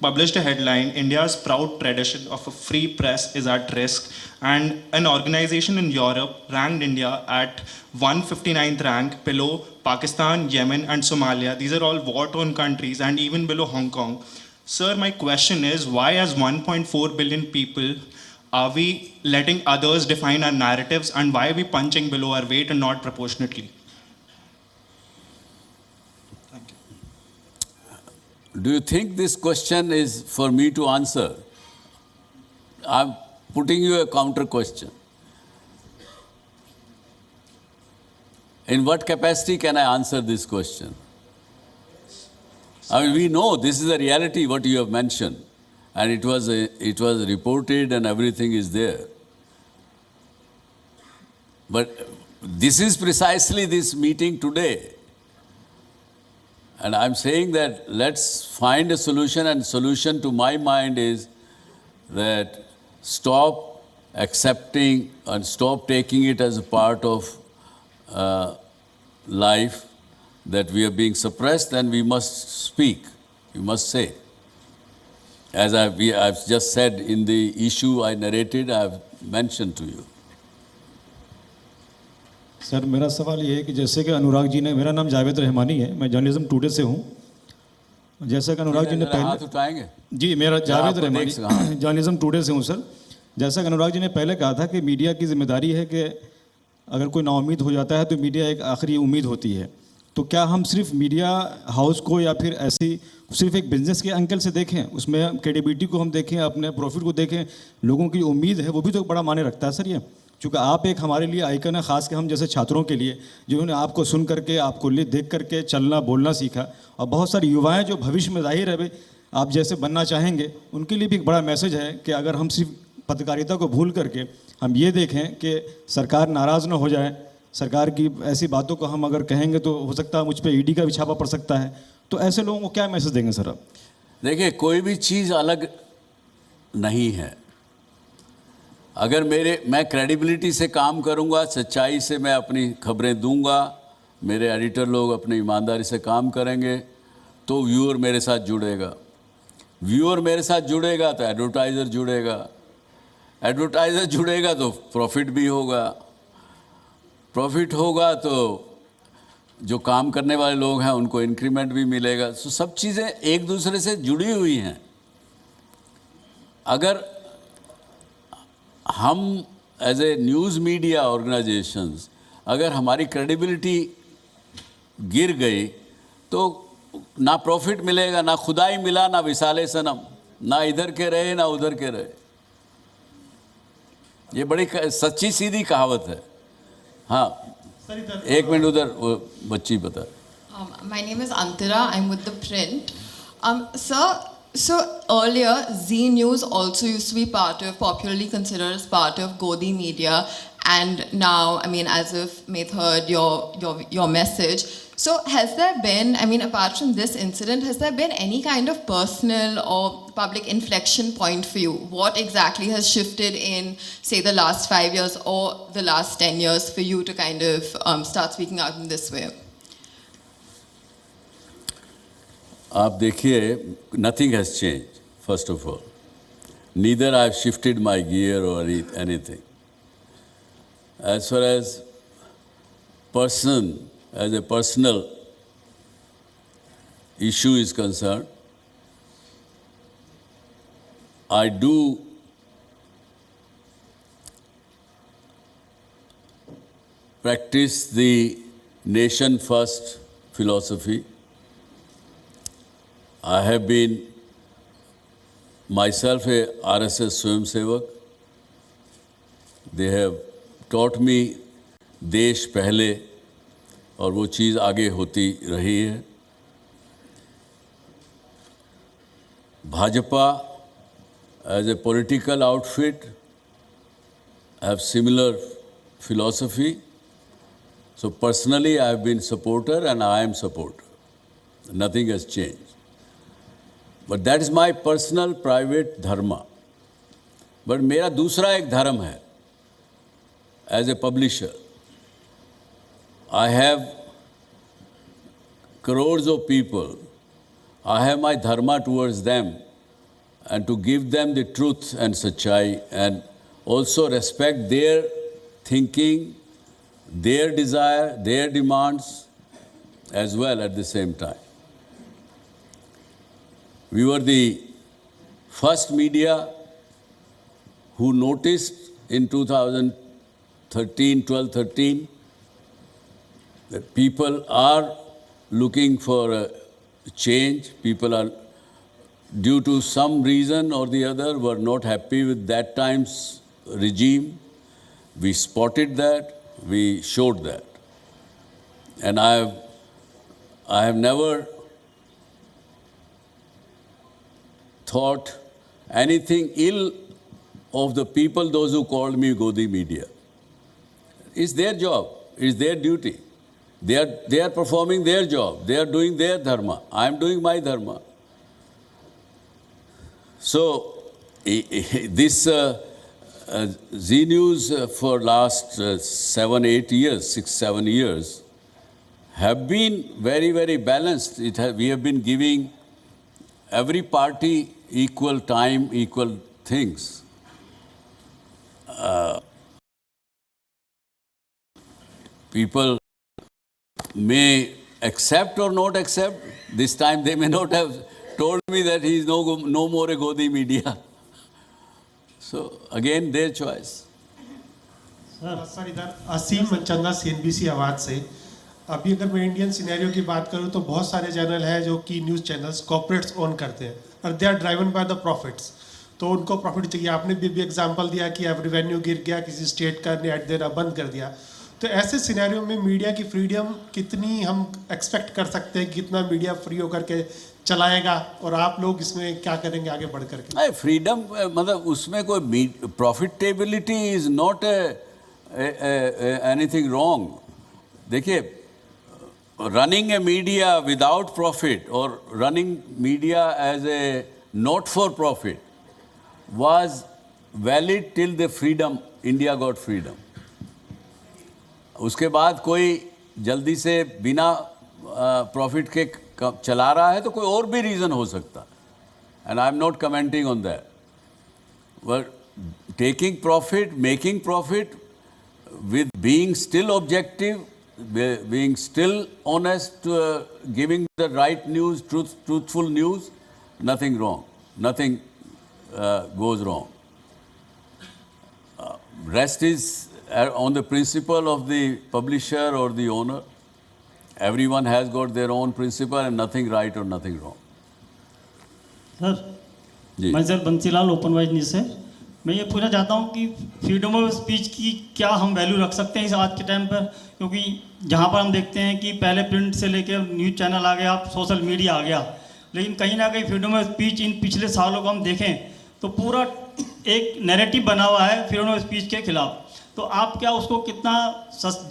published a headline, India's proud tradition of a free press is at risk, and an organization in Europe ranked India at 159th rank, below Pakistan, Yemen and Somalia. These are all war-torn countries and even below Hong Kong. Sir, my question is, why as 1.4 billion people are we letting others define our narratives, and why are we punching below our weight and not proportionately? Thank you. Do you think this question is for me to answer? I'm putting you a counter question. In what capacity can I answer this question? I mean, we know this is a reality, what you have mentioned. And it was reported and everything is there. But this is precisely this meeting today. And I'm saying that let's find a solution, and solution to my mind is that stop accepting and stop taking it as a part of life, that we are being suppressed and we must speak, we must say. As I've just said in the issue I narrated, I've mentioned to you. Sir, मेरा सवाल ये है कि जैसे कि अनुराग जी ने, मेरा नाम जावेद रहमानी है, मैं जर्नलिज्म टुडे से हूँ। जैसा कि अनुराग जी ने पहले, हाथ उठाएंगे? जी, मेरा जावेद रहमानी, जर्नलिज्म टुडे से हूँ सर। जैसा कि अनुराग जी ने पहले कहा था कि मीडिया की जिम्मेदारी है कि अगर कोई नाउम्मीद हो जाता है तो मीडिया एक आखिरी उम्मीद होती है। तो क्या हम सिर्फ मीडिया हाउस को या फिर ऐसी सिर्फ एक बिजनेस के एंगल से देखें, उसमें क्रेडिबिलिटी को हम देखें, अपने प्रॉफिट को देखें, लोगों की उम्मीद है वो भी तो बड़ा मायने रखता है सर ये। चूँकि आप एक हमारे लिए आइकन है, ख़ास के हम जैसे छात्रों के लिए, जिन्होंने आपको सुन करके, आपको देख करके चलना बोलना सीखा, और बहुत सारे युवाएँ जो भविष्य में जाहिर है भाई आप जैसे बनना चाहेंगे, उनके लिए भी एक बड़ा मैसेज है कि अगर हम सिर्फ पत्रकारिता को भूल करके हम ये देखें कि सरकार नाराज़ ना हो जाए, सरकार की ऐसी बातों को हम अगर कहेंगे तो हो सकता है मुझ पे ईडी का भी छापा पड़ सकता है, तो ऐसे लोगों को क्या मैसेज देंगे सर आप? देखिए, कोई भी चीज़ अलग नहीं है। अगर मैं क्रेडिबिलिटी से काम करूंगा, सच्चाई से मैं अपनी खबरें दूंगा, मेरे एडिटर लोग अपनी ईमानदारी से काम करेंगे, तो व्यूअर मेरे साथ जुड़ेगा। व्यूअर मेरे साथ जुड़ेगा तो एडवर्टाइज़र जुड़ेगा, एडवर्टाइज़र जुड़ेगा तो प्रॉफिट भी होगा, प्रॉफिट होगा तो जो काम करने वाले लोग हैं उनको इंक्रीमेंट भी मिलेगा। तो सब चीज़ें एक दूसरे से जुड़ी हुई हैं। अगर हम as a news media organisations, अगर हमारी क्रेडिबिलिटी गिर गई तो ना प्रॉफिट मिलेगा, ना खुदाई मिला, ना विसाले सनम, ना इधर के रहे ना उधर के रहे। ये बड़ी सच्ची सीधी कहावत है। हाँ, एक मिनट, उधर वो बच्ची बता। My name is Antara. I'm with the print. Sir, so earlier Z News also used to be popularly considered as part of Godi Media, and now, I mean, as if they've heard your message. So has there been, I mean, apart from this incident, has there been any kind of personal or public inflection point for you? What exactly has shifted in, say, the last 5 years or the last 10 years for you to kind of start speaking out in this way? आप देखिए, nothing has changed, first of all. Neither I have shifted my gear or anything. as far as a personal issue is concerned, I do practice the nation first philosophy. I have been myself a RSS Swayamsevak. They have taught me देश पहले और वो चीज़ आगे होती रही है. Bhajpa as a political outfit have similar philosophy. So personally I have been supporter and I am supporter. Nothing has changed. But that is my personal private dharma. But मेरा दूसरा एक धर्म है. As a publisher, I have crores of people. I have my dharma towards them, and to give them the truth and sachai, and also respect their thinking, their desire, their demands as well at the same time. We were the first media who noticed in 12-13 that people are looking for a change. People are, due to some reason or the other, were not happy with that time's regime. We spotted that, we showed that. And I have never thought anything ill of the people, those who called me Godi media. It's their job, it's their duty. They are performing their job, they are doing their dharma. I am doing my dharma. So, this Zee News for last 6-7 years, have been very, very balanced. We have been giving every party equal time, equal things. People may accept or not accept. This time they may not have told me that he is no more a Godi media. So again, their choice. Sir इधर असीम Manchanda CNBC आवाज़ से. अभी अगर मैं Indian scenario की बात करूं तो बहुत सारे चैनल हैं जो कि न्यूज़ चैनल्स कॉर्पोरेट्स ओन करते हैं और they are driven by the profits. तो उनको प्रॉफिट चाहिए. आपने भी एग्जांपल दिया कि रेवेन्यू गिर गया, किसी स्टेट का ने एड देना बंद कर दिया. तो ऐसे सिनेरियो में मीडिया की फ्रीडम कितनी हम एक्सपेक्ट कर सकते हैं, कितना मीडिया फ्री होकर के चलाएगा और आप लोग इसमें क्या करेंगे आगे बढ़ करके? नहीं, फ्रीडम मतलब उसमें कोई profitability is not anything wrong. देखिए, running a media without profit और running media as a not for profit was valid till the freedom, India got freedom. उसके बाद कोई जल्दी से बिना प्रॉफिट के चला रहा है तो कोई और भी रीज़न हो सकता. And I am not commenting on that. But taking profit, making profit with being still objective, being still honest, giving the right news, truthful news, nothing wrong. Nothing goes wrong. Rest is on the principle of the publisher or the owner. Everyone has got their own principle and nothing right or nothing wrong. Sir, मैं sir Bansilal open wise news से. मैं ये पूछना चाहता हूँ कि freedom of speech की क्या हम वैल्यू रख सकते हैं इस आज के टाइम पर, क्योंकि जहाँ पर हम देखते हैं कि पहले प्रिंट से लेकर न्यूज़ चैनल आ गया, सोशल मीडिया आ गया, लेकिन कहीं ना कहीं फ्रीडम ऑफ स्पीच इन पिछले सालों को हम देखें तो पूरा एक नैरेटिव बना हुआ है फ्रीडम ऑफ स्पीच के खिलाफ. तो आप क्या उसको कितना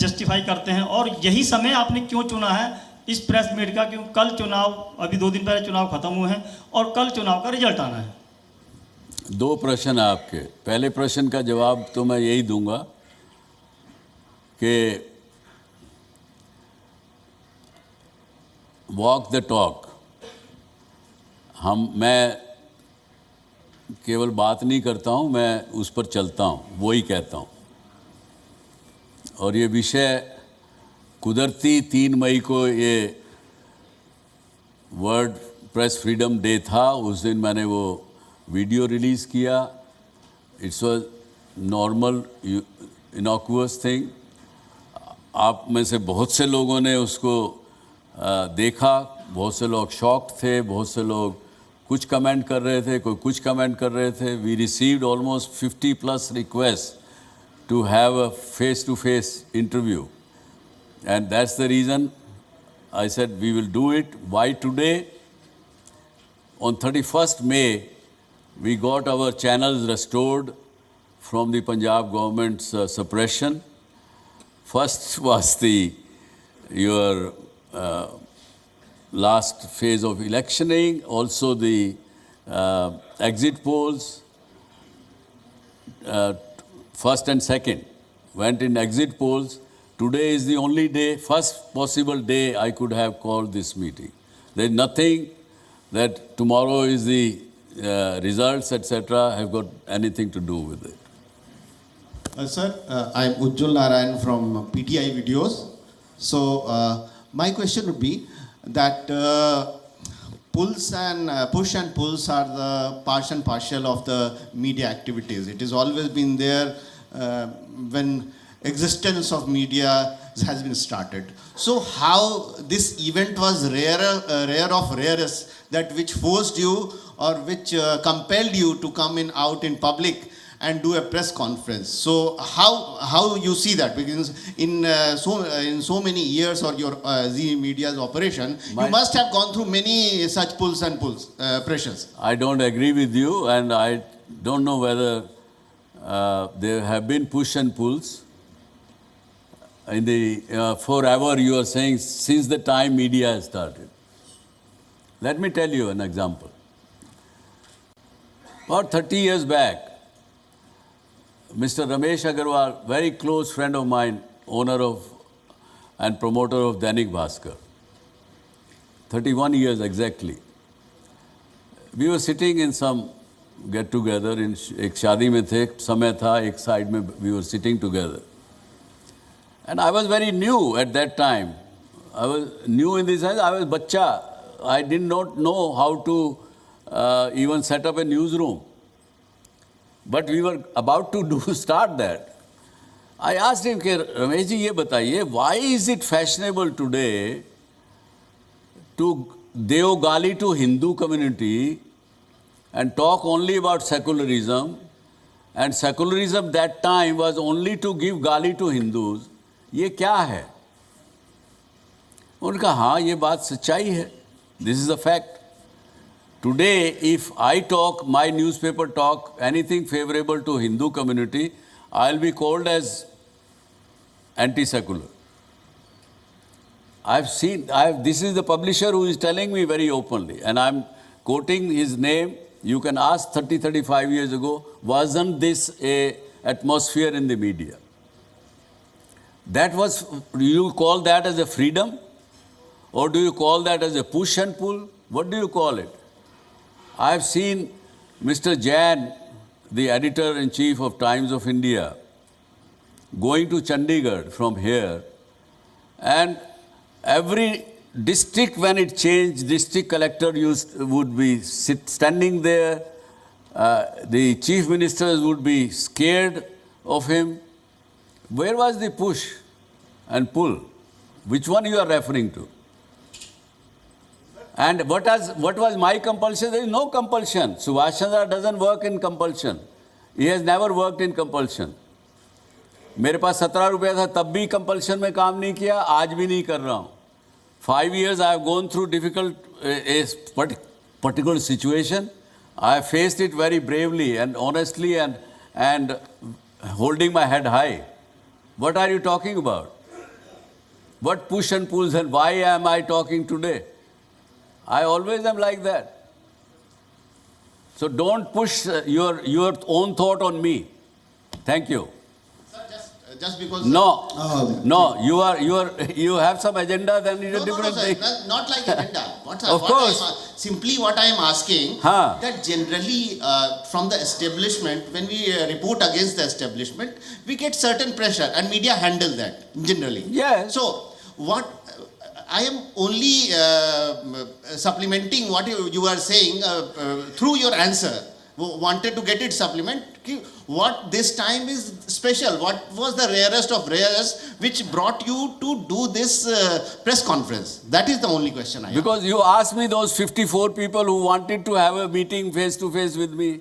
जस्टिफाई करते हैं और यही समय आपने क्यों चुना है इस प्रेस मीट का? क्यों कल चुनाव, अभी 2 दिन पहले चुनाव खत्म हुए हैं और कल चुनाव का रिजल्ट आना है. 2 प्रश्न आपके. पहले प्रश्न का जवाब तो मैं यही दूंगा कि वॉक द टॉक. मैं केवल बात नहीं करता हूं, मैं उस पर चलता हूं, वही कहता हूं. और ये विषय कुदरती 3 मई को ये वर्ल्ड प्रेस फ्रीडम डे था, उस दिन मैंने वो वीडियो रिलीज़ किया. It's was normal innocuous thing. आप में से बहुत से लोगों ने उसको देखा, बहुत से लोग शॉक्ड थे, बहुत से लोग कुछ कमेंट कर रहे थे, कोई कुछ कमेंट कर रहे थे. We received almost 50+ request to have a face-to-face interview, and that's the reason I said we will do it. Why today? On 31st May, we got our channels restored from the Punjab government's suppression. First was your last phase of electioning, also the exit polls. First and second went in exit polls. Today is the only day, first possible day I could have called this meeting. There is nothing that tomorrow is the results, etc., have got anything to do with it. Sir, I am Ujjwal Narayan from PTI Videos. So, my question would be that push and pulls are the part and parcel of the media activities. It has always been there when existence of media has been started. So how this event was rare of rarest, that which forced you or which compelled you to come out in public and do a press conference. So how you see that? Because in so many years of your Zee Media's operation, you must have gone through many such pulls and pressures. I don't agree with you, and I don't know whether there have been push and pulls. In the forever, you are saying since the time media has started. Let me tell you an example. About 30 years back, Mr. Ramesh Agarwal, very close friend of mine, owner of and promoter of Dainik Bhaskar, 31 years exactly. We were sitting in some get-together, in एक शादी में थे, समय था, एक side में we were sitting together. And I was very new at that time. I was new in the sense, I was bachcha. I did not know how to even set up a newsroom. But we were about to start that. I asked him, Ramesh ji, ye bataiye, why is it fashionable today to deo gali to Hindu community and talk only about secularism, and secularism that time was only to give gali to Hindus? ये क्या है? उनका हाँ, ये बात सच्चाई है. This is a fact. Today, if I talk, my newspaper talk anything favorable to Hindu community, I'll be called as anti-secular. This is the publisher who is telling me very openly, and I'm quoting his name. You can ask 30, 35 years ago, wasn't this a atmosphere in the media? That was, do you call that as a freedom? Or do you call that as a push and pull? What do you call it? I have seen Mr. Jain, the editor-in-chief of Times of India, going to Chandigarh from here, and every district, when it changed, district collector would be standing there, the chief ministers would be scared of him. Where was the push and pull? Which one you are referring to? And what was my compulsion? There is no compulsion. Subhash Chandra doesn't work in compulsion. He has never worked in compulsion. मेरे पास 17 रुपया था, तब भी compulsion में काम नहीं किया, आज भी नहीं कर रहा हूँ. 5 years I have gone through difficult particular situation. I have faced it very bravely and honestly and holding my head high. What are you talking about? What push and pulls, and why am I talking today? I always am like that. So don't push your own thought on me. Thank you. Sir, just because... No, you have some agenda, then it's a different thing. Not like agenda. Of course. What I am asking, that generally from the establishment, when we report against the establishment, we get certain pressure and media handle that generally. Yes. So what I am only supplementing what you are saying through your answer. Wanted to get it supplement. What this time is special? What was the rarest of rares which brought you to do this press conference? That is the only question I have. Because you asked me those 54 people who wanted to have a meeting face to face with me.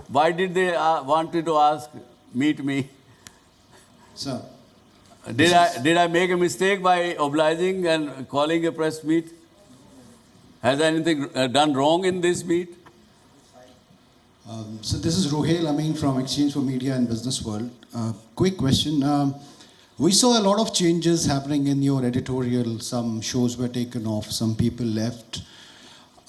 Why did they wanted to meet me? Sir. Did I make a mistake by obliging and calling a press meet? Has anything done wrong in this meet? So this is Rohail Amin from Exchange for Media and Business World. Quick question. We saw a lot of changes happening in your editorial. Some shows were taken off, some people left.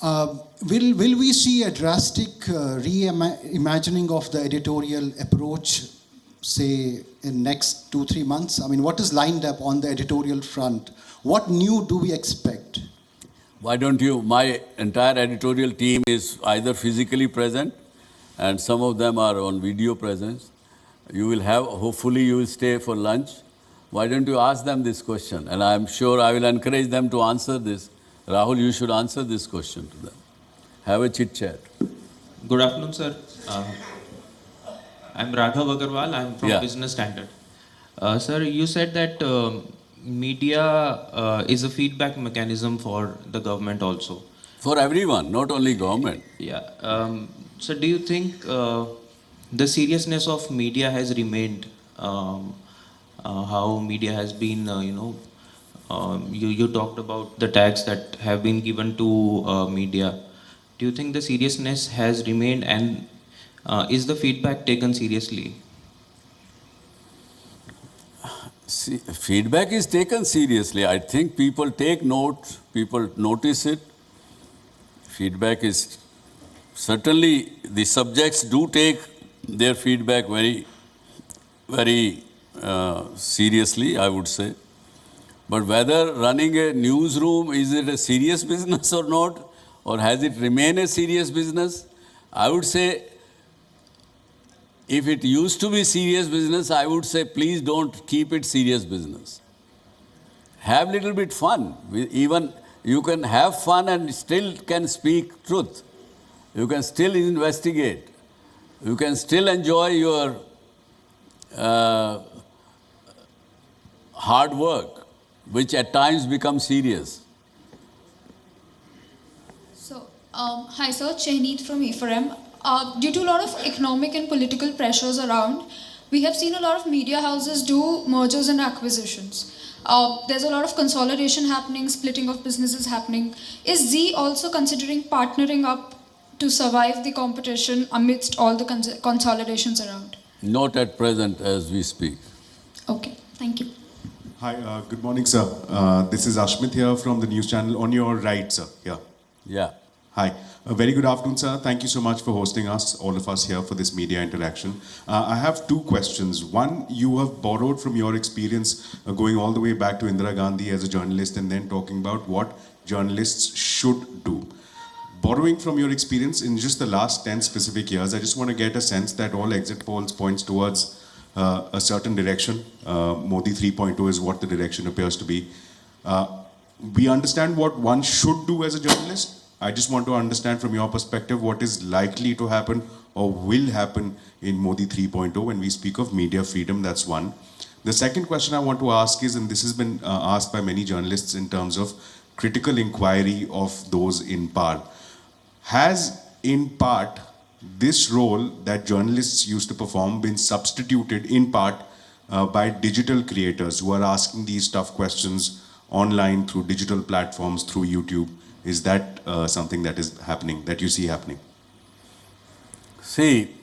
Will we see a drastic reimagining of the editorial approach, say, in next 2-3 months? I mean, what is lined up on the editorial front? What new do we expect? Why don't you? My entire editorial team is either physically present, and some of them are on video presence. You will have, hopefully you will stay for lunch. Why don't you ask them this question? And I'm sure I will encourage them to answer this. Rahul, you should answer this question to them. Have a chit chat. Good afternoon, sir. I'm Raghav Agarwal. I'm from Business Standard. Sir, you said that media is a feedback mechanism for the government also. For everyone, not only government. Yeah. So do you think the seriousness of media has remained? How media has been, you talked about the tags that have been given to media. Do you think the seriousness has remained, and is the feedback taken seriously? See, feedback is taken seriously. I think people take note, people notice it. Feedback is, certainly the subjects do take their feedback very, very seriously, I would say. But whether running a newsroom, is it a serious business or not? Or has it remained a serious business? I would say, if it used to be serious business, I would say, please don't keep it serious business. Have a little bit fun. Even you can have fun and still can speak truth. You can still investigate. You can still enjoy your hard work, which at times becomes serious. So, hi sir, Chehneet from Ephraim. Due to a lot of economic and political pressures around, we have seen a lot of media houses do mergers and acquisitions. There's a lot of consolidation happening, splitting of businesses happening. Is Zee also considering partnering up to survive the competition amidst all the consolidations around? Not at present as we speak. Okay, thank you. Hi, good morning, sir. This is Ashmit here from the news channel. On your right, sir. Yeah. Hi. A very good afternoon, sir. Thank you so much for hosting us, all of us here for this media interaction. I have two questions. One, you have borrowed from your experience going all the way back to Indira Gandhi as a journalist and then talking about what journalists should do. Borrowing from your experience in just the last 10 specific years, I just want to get a sense that all exit polls points towards a certain direction. Modi 3.0 is what the direction appears to be. We understand what one should do as a journalist. I just want to understand from your perspective what is likely to happen or will happen in Modi 3.0 when we speak of media freedom. That's one. The second question I want to ask is, and this has been asked by many journalists in terms of critical inquiry of those in power. Has, in part, this role that journalists used to perform been substituted in part by digital creators who are asking these tough questions online through digital platforms, through YouTube? Is that something that is happening, that you see happening? See,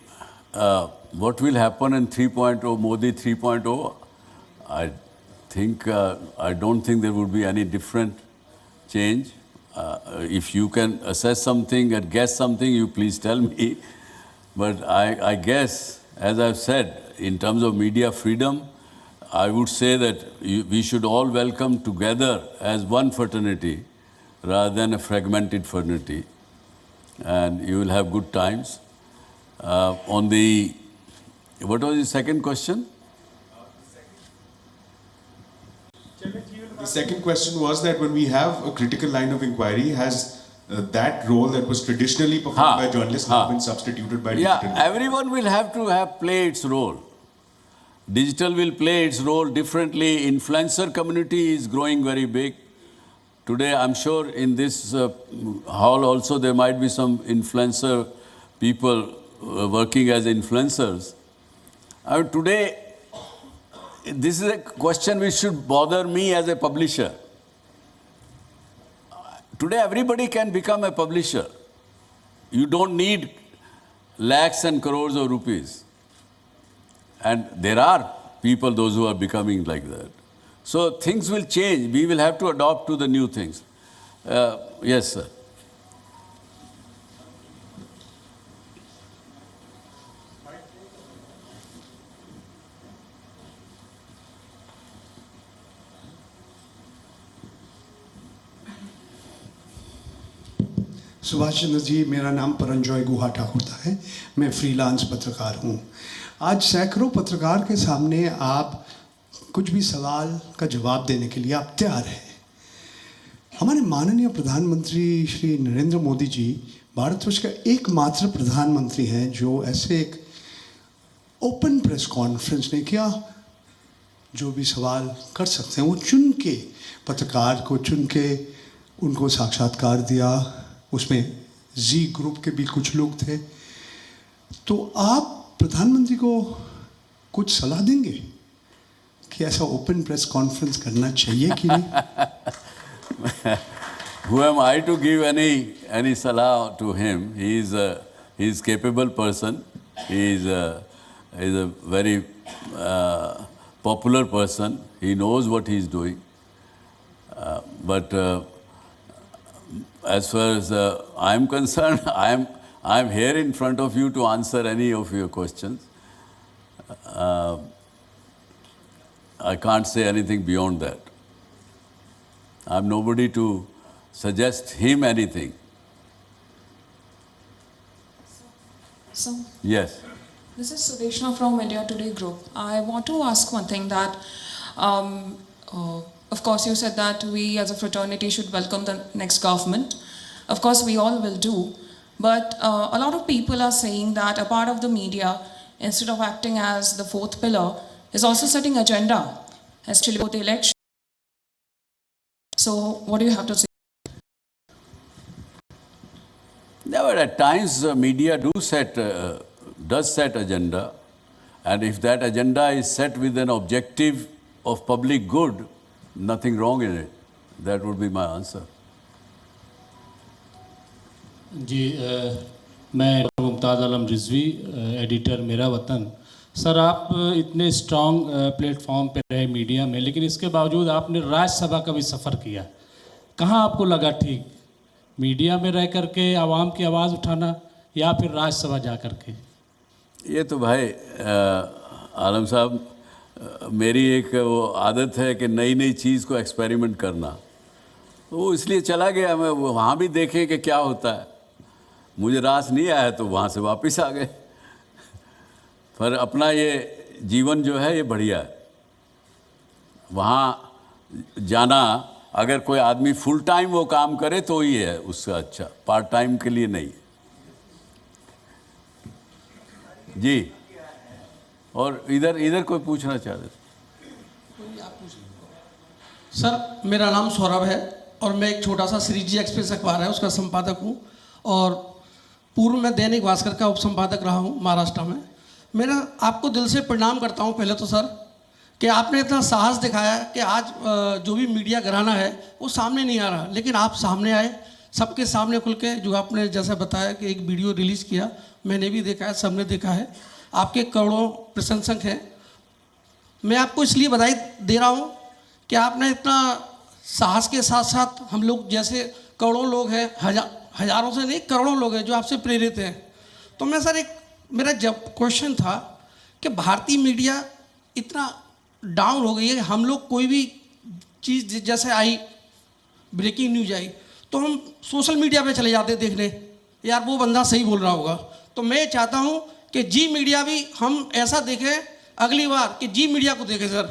what will happen in 3.0, Modi 3.0, I don't think there would be any different change. If you can assess something and guess something, you please tell me. But I guess, as I've said, in terms of media freedom, I would say that we should all welcome together as one fraternity rather than a fragmented fraternity, and you will have good times. On the, what was the second question? The second question was that when we have a critical line of inquiry, has that role that was traditionally performed by journalists now been substituted by digital? Yeah, everyone will have to play its role. Digital will play its role differently. Influencer community is growing very big. Today, I'm sure in this hall also there might be some influencer people working as influencers. Today, this is a question which should bother me as a publisher. Today, everybody can become a publisher. You don't need lakhs and crores of rupees. And there are people, those who are becoming like that. So things will change. We will have to adopt to the new things. Yes, sir. Subhash Chandra ji, मेरा नाम परंजॉय गुहा ठाकुर है, मैं freelance पत्रकार हूँ। आज सैकड़ों पत्रकार के सामने आप कुछ भी सवाल का जवाब देने के लिए आप तैयार हैं। हमारे माननीय प्रधानमंत्री श्री नरेंद्र मोदी जी भारतवर्ष का एकमात्र प्रधानमंत्री हैं जो ऐसे एक ओपन प्रेस कॉन्फ्रेंस ने किया, जो भी सवाल कर सकते हैं वो चुन के, पत्रकार को चुन के उनको साक्षात्कार दिया। उसमें जी ग्रुप के भी कुछ लोग थे। तो आप प्रधानमंत्री को कुछ सलाह देंगे कि ऐसा ओपन प्रेस कॉन्फ्रेंस करना चाहिए कि नहीं? Who am I to give any salah to him? He is capable person. He is a very popular person. He knows what he is doing. But as far as I am concerned, I am here in front of you to answer any of your questions. I can't say anything beyond that. I am nobody to suggest him anything. So, yes. This is Sudeshna from India Today Group. I want to ask one thing that, of course, you said that we as a fraternity should welcome the next government. Of course, we all will do. But a lot of people are saying that a part of the media, instead of acting as the fourth pillar, is also setting agenda as to the election. So, what do you have to say? Yeah, but at times media does set agenda, and if that agenda is set with an objective of public good, nothing wrong in it. That would be my answer. जी मैं मुमताज़ आलम Rizvi, editor मेरा वतन। Sir, आप इतने strong platform पे रहे media में, लेकिन इसके बावजूद आपने राज्यसभा का भी सफ़र किया। कहाँ आपको लगा ठीक, मीडिया में रह करके आवाम की आवाज़ उठाना या फिर राज्यसभा जा कर के? ये तो भाई आलम साहब, मेरी एक वो आदत है कि नई नई चीज़ को एक्सपेरिमेंट करना। वो इसलिए चला गया, मैं वहाँ भी देखे कि क्या होता है। मुझे रास नहीं आया तो वहाँ से वापस आ गए। पर अपना ये जीवन जो है ये बढ़िया है। वहाँ जाना, अगर कोई आदमी फुल टाइम वो काम करे तो ही है उससे अच्छा, पार्ट टाइम के लिए नहीं। जी, और इधर कोई पूछना चाह रहे? सर, मेरा नाम सौरभ है और मैं एक छोटा सा श्रीजी एक्सप्रेस अखबार है उसका संपादक हूँ, और पूर्व में दैनिक भास्कर का उपसंपादक रहा हूँ महाराष्ट्र में। मेरा आपको दिल से प्रणाम करता हूँ पहले तो सर, कि आपने इतना साहस दिखाया कि आज जो भी मीडिया घराना है वो सामने नहीं आ रहा, लेकिन आप सामने आए, सबके सामने खुल के, जो आपने जैसा बताया कि एक वीडियो रिलीज़ किया, मैंने भी देखा है, सबने देखा है, आपके करोड़ों प्रशंसक हैं। मैं आपको इसलिए बधाई दे रहा हूँ कि आपने इतना साहस के साथ साथ हम लोग जैसे करोड़ों लोग हैं, हजारों से नहीं करोड़ों लोग हैं जो आपसे प्रेरित हैं। तो मैं सर, एक मेरा जब क्वेश्चन था कि भारतीय मीडिया इतना डाउन हो गई है। हम लोग कोई भी चीज़ जैसे आई, ब्रेकिंग न्यूज आई, तो हम सोशल मीडिया पे चले जाते देखने, यार वो बंदा सही बोल रहा होगा। तो मैं चाहता हूँ कि जी मीडिया भी हम ऐसा देखें अगली बार कि जी मीडिया को देखें सर,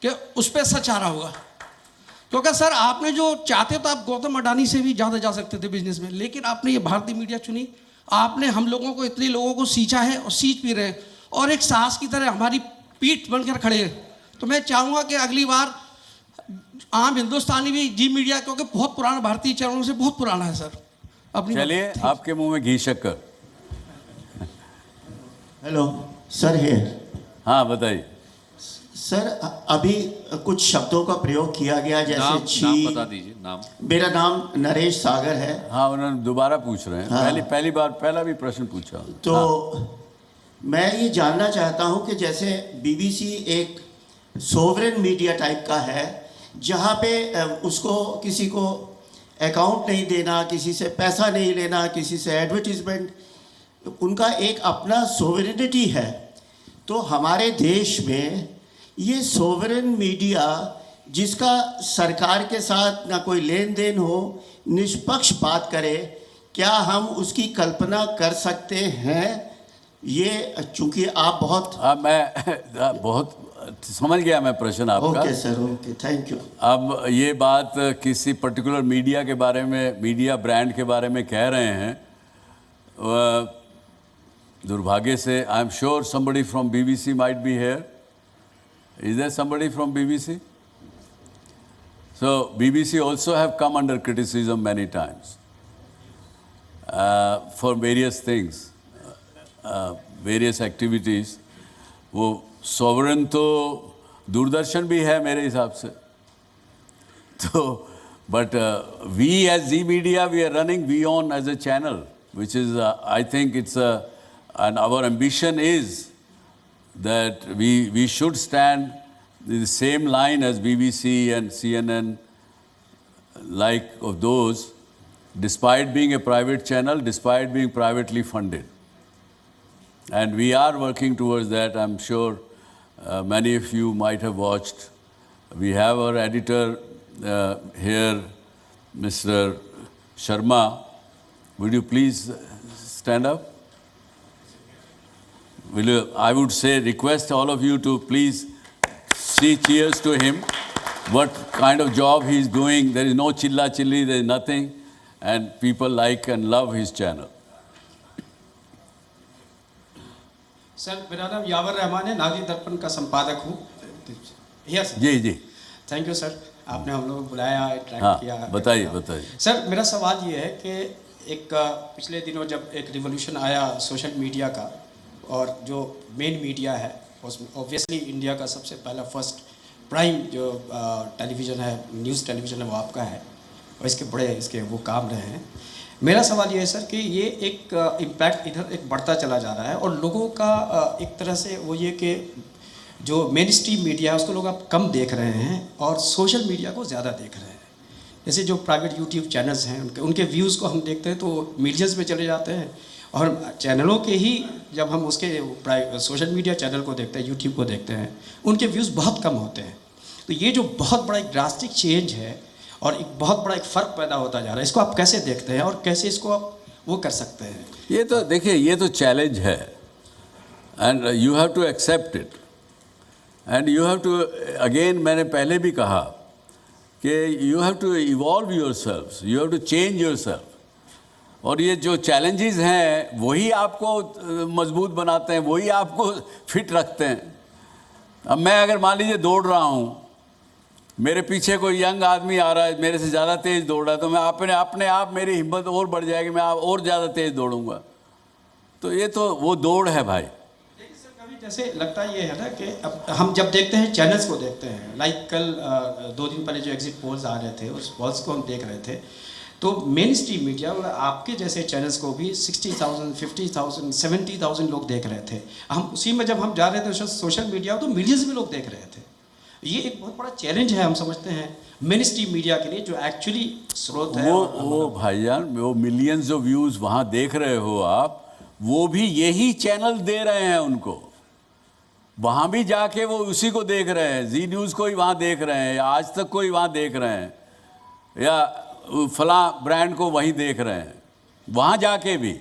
कि उस पर सच आ रहा होगा। क्योंकि सर आपने जो चाहते तो आप गौतम अडानी से भी ज़्यादा जा सकते थे बिजनेस में, लेकिन आपने ये भारतीय मीडिया चुनी। आपने हम लोगों को, इतने लोगों को सींचा है और सींच भी रहे, और एक साहस की तरह हमारी पीठ बनकर खड़े हैं। तो मैं चाहूँगा कि अगली बार आम हिंदुस्तानी भी जी मीडिया, क्योंकि बहुत पुराना, भारतीय चैनलों से बहुत पुराना है सर। अपनी चलिए, आपके मुंह में घी शक्कर। हेलो सर, है। हाँ बताइए सर, अभी कुछ शब्दों का प्रयोग किया गया, जैसे नाम बता दीजिए। नाम? मेरा नाम नरेश सागर है। हाँ, उन्होंने दोबारा पूछ रहे हैं। हाँ। पहली बार पहला भी प्रश्न पूछा। तो हाँ। मैं ये जानना चाहता हूँ कि जैसे बीबीसी एक सोवरेन मीडिया टाइप का है, जहाँ पे उसको किसी को अकाउंट नहीं देना, किसी से पैसा नहीं लेना, किसी से एडवर्टीजमेंट, उनका एक अपना सोवरेनिटी है। तो हमारे देश में ये सोवरेन मीडिया, जिसका सरकार के साथ ना कोई लेन देन हो, निष्पक्ष बात करे, क्या हम उसकी कल्पना कर सकते हैं? ये चूंकि आप बहुत मैं बहुत समझ गया मैं प्रश्न आपका। Okay sir, okay, thank you. अब ये बात किसी पर्टिकुलर मीडिया के बारे में, मीडिया ब्रांड के बारे में कह रहे हैं, दुर्भाग्य से I am sure somebody from BBC might be here. Is there somebody from BBC? So BBC also have come under criticism many times for various things, various activities. वो sovereign तो दूरदर्शन भी है मेरे हिसाब से। तो but we as Z Media, we are running WION as a channel, which is I think it's and our ambition is that we should stand the same line as BBC and CNN, like of those, despite being a private channel, despite being privately funded. And we are working towards that. I'm sure many of you might have watched. We have our editor here, Mr. Sharma. Would you please stand up? Will you, I would say, request all of you to please say cheers to him. What kind of job he is doing. There is no chilla chilli, there is nothing. And people like and love his channel. Sir, मेरा नाम यावर रहमान है, नागरिक दर्पण का संपादक हूँ। Yes जी जी, थैंक यू सर, आपने हम लोग को बुलाया, इंटरेक्ट हाँ, किया। बताइए बताइए। सर, मेरा सवाल ये है कि एक पिछले दिनों जब एक रिवोल्यूशन आया सोशल मीडिया का, और जो मेन मीडिया है उसमें ऑब्वियसली इंडिया का सबसे पहला फर्स्ट प्राइम जो टेलीविज़न है, न्यूज़ टेलीविज़न है, वो आपका है, और इसके बड़े इसके वो काम रहे हैं। मेरा सवाल ये है सर कि ये एक इम्पैक्ट इधर एक बढ़ता चला जा रहा है, और लोगों का एक तरह से वो ये कि जो मेन स्ट्रीम मीडिया है उसको लोग आप कम देख रहे हैं और सोशल मीडिया को ज़्यादा देख रहे हैं। जैसे जो प्राइवेट यूट्यूब चैनल्स हैं उनके व्यूज़ को हम देखते हैं तो मिलियंस में चले जाते हैं, और चैनलों के ही जब हम उसके सोशल मीडिया चैनल को देखते हैं, यूट्यूब को देखते हैं, उनके व्यूज़ बहुत कम होते हैं। तो ये जो बहुत बड़ा एक ड्रास्टिक चेंज है और एक बहुत बड़ा एक फ़र्क पैदा होता जा रहा है, इसको आप कैसे देखते हैं और कैसे इसको आप वो कर सकते हैं? ये तो देखिए, ये तो चैलेंज है, and you have to accept it, and you have to, again मैंने पहले भी कहा कि you have to evolve yourself, you have to change yourself. और ये जो चैलेंजेस हैं वही आपको मजबूत बनाते हैं, वही आपको फिट रखते हैं। अब मैं अगर मान लीजिए दौड़ रहा हूँ, मेरे पीछे कोई यंग आदमी आ रहा है, मेरे से ज़्यादा तेज़ दौड़ रहा है, तो मैं अपने आप मेरी हिम्मत और बढ़ जाएगी, मैं और ज़्यादा तेज़ दौड़ूंगा। तो ये तो वो दौड़ है भाई। लेकिन सर कभी जैसे लगता ये है ना कि अब हम जब देखते हैं चैनल्स को देखते हैं, लाइक कल 2 दिन पहले जो एग्जिट पोल्स आ रहे थे उस पोल्स को हम देख रहे थे, तो मेन स्ट्रीम मीडिया आपके जैसे चैनल्स को भी 60,000, 50,000, 70,000 लोग देख रहे थे। हम उसी में जब हम जा रहे थे सोशल मीडिया तो मिलियंस में लोग देख रहे थे। ये एक बहुत बड़ा चैलेंज है हम समझते हैं मेन स्ट्रीम मीडिया के लिए, जो एक्चुअली स्रोत है। वो भाईजान, वो मिलियंस ऑफ व्यूज़ वहाँ देख रहे हो आप, वो भी यही चैनल दे रहे हैं उनको। वहाँ भी जाके वो उसी को देख रहे हैं, जी न्यूज़ को ही वहाँ देख रहे हैं, या आज तक को ही वहाँ देख रहे हैं, या फलां ब्रांड को वहीं देख रहे हैं, वहाँ जाके भी।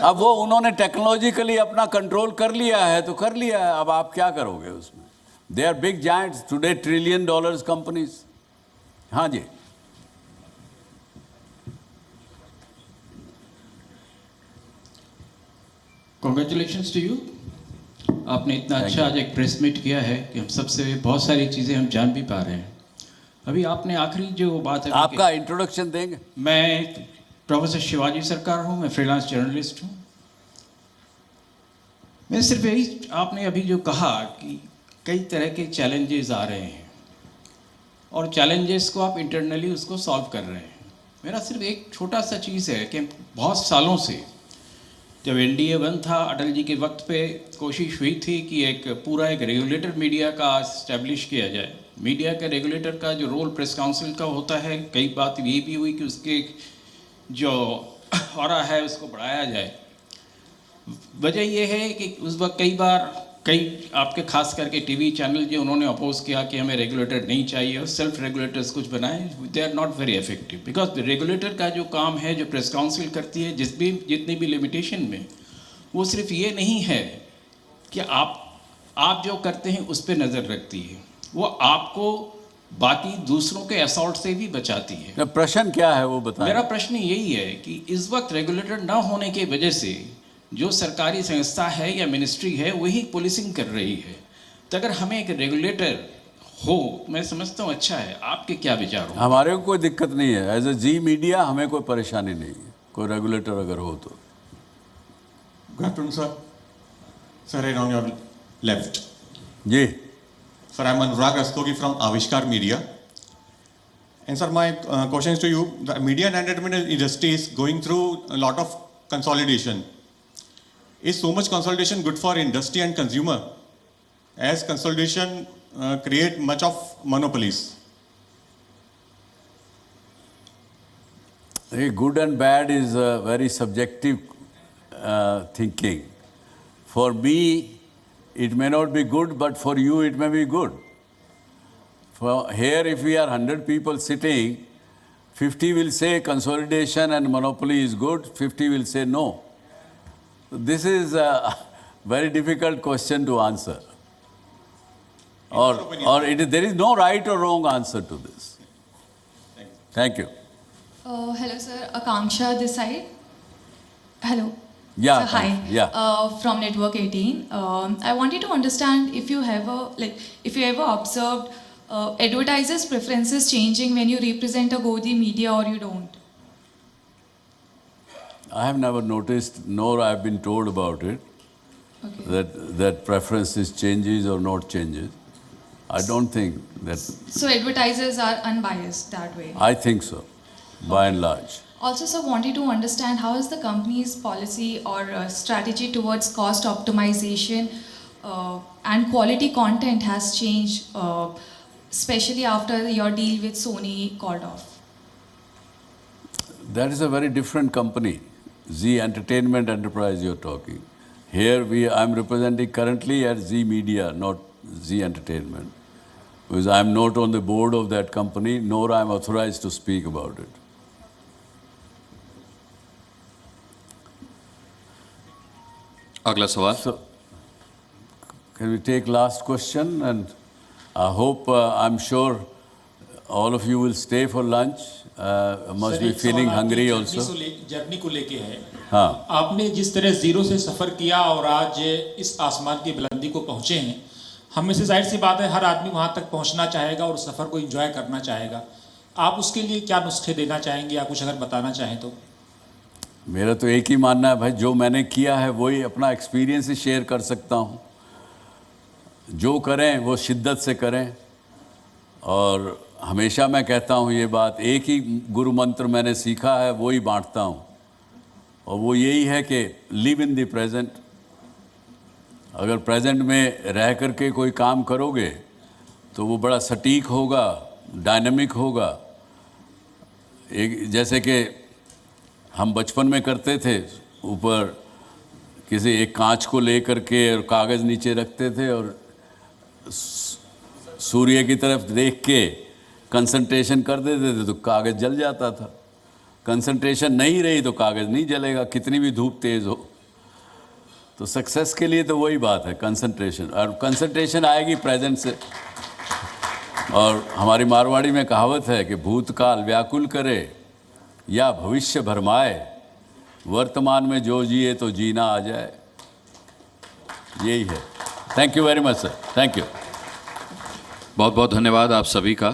अब वो उन्होंने टेक्नोलॉजिकली अपना कंट्रोल कर लिया है तो कर लिया है, अब आप क्या करोगे उसमें? They are big giants today, $1 trillion companies. हाँ जी, कॉन्ग्रेचुलेशंस टू यू। आपने इतना अच्छा आज एक प्रेस मीट किया है कि हम सबसे बहुत सारी चीज़ें हम जान भी पा रहे हैं। अभी आपने आखिरी जो बात है, आपका इंट्रोडक्शन देंगे। मैं प्रोफेसर शिवाजी सरकार हूँ, मैं फ्रीलांस जर्नलिस्ट हूँ। मैं सिर्फ यही, आपने अभी जो कहा कि कई तरह के चैलेंजेस आ रहे हैं और चैलेंजेस को आप इंटरनली उसको सॉल्व कर रहे हैं। मेरा सिर्फ एक छोटा सा चीज़ है कि बहुत सालों से जब NDA 1 था, अटल जी के वक्त पे कोशिश हुई थी कि एक पूरा एक रेगुलेटर मीडिया का इस्टेब्लिश किया जाए। मीडिया के रेगुलेटर का जो रोल प्रेस काउंसिल का होता है, कई बात ये भी हुई कि उसके जो ऑरा है उसको बढ़ाया जाए। वजह यह है कि उस वक्त कई आपके खास करके टीवी चैनल जो उन्होंने अपोज किया कि हमें रेगुलेटर नहीं चाहिए और सेल्फ रेगुलेटर्स कुछ बनाए। They are not very effective because regulator का जो काम है, जो प्रेस काउंसिल करती है जितनी भी लिमिटेशन में, वो सिर्फ ये नहीं है कि आप जो करते हैं उस पर नज़र रखती है, वो आपको बाकी दूसरों के असॉल्ट से भी बचाती है। प्रश्न क्या है वो बताएं। मेरा प्रश्न यही है कि इस वक्त रेगुलेटर ना होने की वजह से जो सरकारी संस्था है या मिनिस्ट्री है वही पुलिसिंग कर रही है। तो अगर हमें एक रेगुलेटर हो, मैं समझता हूँ अच्छा है। आपके क्या विचार हो? हमारे को कोई दिक्कत नहीं है, एज ए जी मीडिया हमें कोई परेशानी नहीं है, कोई रेगुलेटर अगर हो तो। Good afternoon sir. Sir, right on your left. जी Sir, I'm Anurag Rastogi from Avishkar Media. And sir, my question is to you. The media and entertainment industry is going through a lot of consolidation. Is so much consolidation good for industry and consumer? As consolidation create much of monopolies. Good and bad is a very subjective thinking. For me, it may not be good, but for you it may be good. For here, if we are 100 people sitting, 50 will say consolidation and monopoly is good, 50 will say no. This is a very difficult question to answer. There is no right or wrong answer to this. Thank you. Hello sir, Akanksha this side. Hello. Yeah. So, hi. Yeah. From Network 18. I wanted to understand if you ever observed advertisers' preferences changing when you represent a Godi media or you don't. I have never noticed, nor I have been told about it. Okay. That preferences changes or not changes. I don't think that. So advertisers are unbiased that way. I think so, by and large. Also, sir, wanted to understand how is the company's policy or strategy towards cost optimization and quality content has changed, especially after your deal with Sony called off? That is a very different company. Z Entertainment Enterprise you're talking. Here I'm representing currently at Z Media, not Z Entertainment. Because I'm not on the board of that company, nor I'm authorized to speak about it. अगला सवाल। So, can we take last question? And I hope, I'm sure all of you will stay for lunch. Must be feeling hungry also. Journey को लेके है। हाँ। आपने जिस तरह zero से सफ़र किया और आज इस आसमान की बुलंदी को पहुँचे हैं, हमें से जाहिर सी बात है हर आदमी वहाँ तक पहुँचना चाहेगा और सफ़र को एंजॉय करना चाहेगा। आप उसके लिए क्या नुस्खे देना चाहेंगे या कुछ अगर बताना चाहें तो? मेरा तो एक ही मानना है भाई, जो मैंने किया है वही अपना एक्सपीरियंस ही शेयर कर सकता हूँ। जो करें वो शिद्दत से करें, और हमेशा मैं कहता हूँ ये बात, एक ही गुरु मंत्र मैंने सीखा है वही बांटता हूँ, और वो यही है कि लिव इन द प्रेजेंट। अगर प्रेजेंट में रह करके कोई काम करोगे तो वो बड़ा सटीक होगा, डायनामिक होगा। एक जैसे कि हम बचपन में करते थे, ऊपर किसी एक कांच को लेकर के और कागज़ नीचे रखते थे और सूर्य की तरफ देख के कंसंट्रेशन कर देते थे तो कागज़ जल जाता था। कंसंट्रेशन नहीं रही तो कागज़ नहीं जलेगा, कितनी भी धूप तेज़ हो। तो सक्सेस के लिए तो वही बात है, कंसंट्रेशन, और कंसंट्रेशन आएगी प्रेजेंट से। और हमारी मारवाड़ी में कहावत है कि भूतकाल व्याकुल करे या भविष्य भरमाए, वर्तमान में जो जिए तो जीना आ जाए। यही है। Thank you very much sir, thank you. बहुत बहुत धन्यवाद आप सभी का।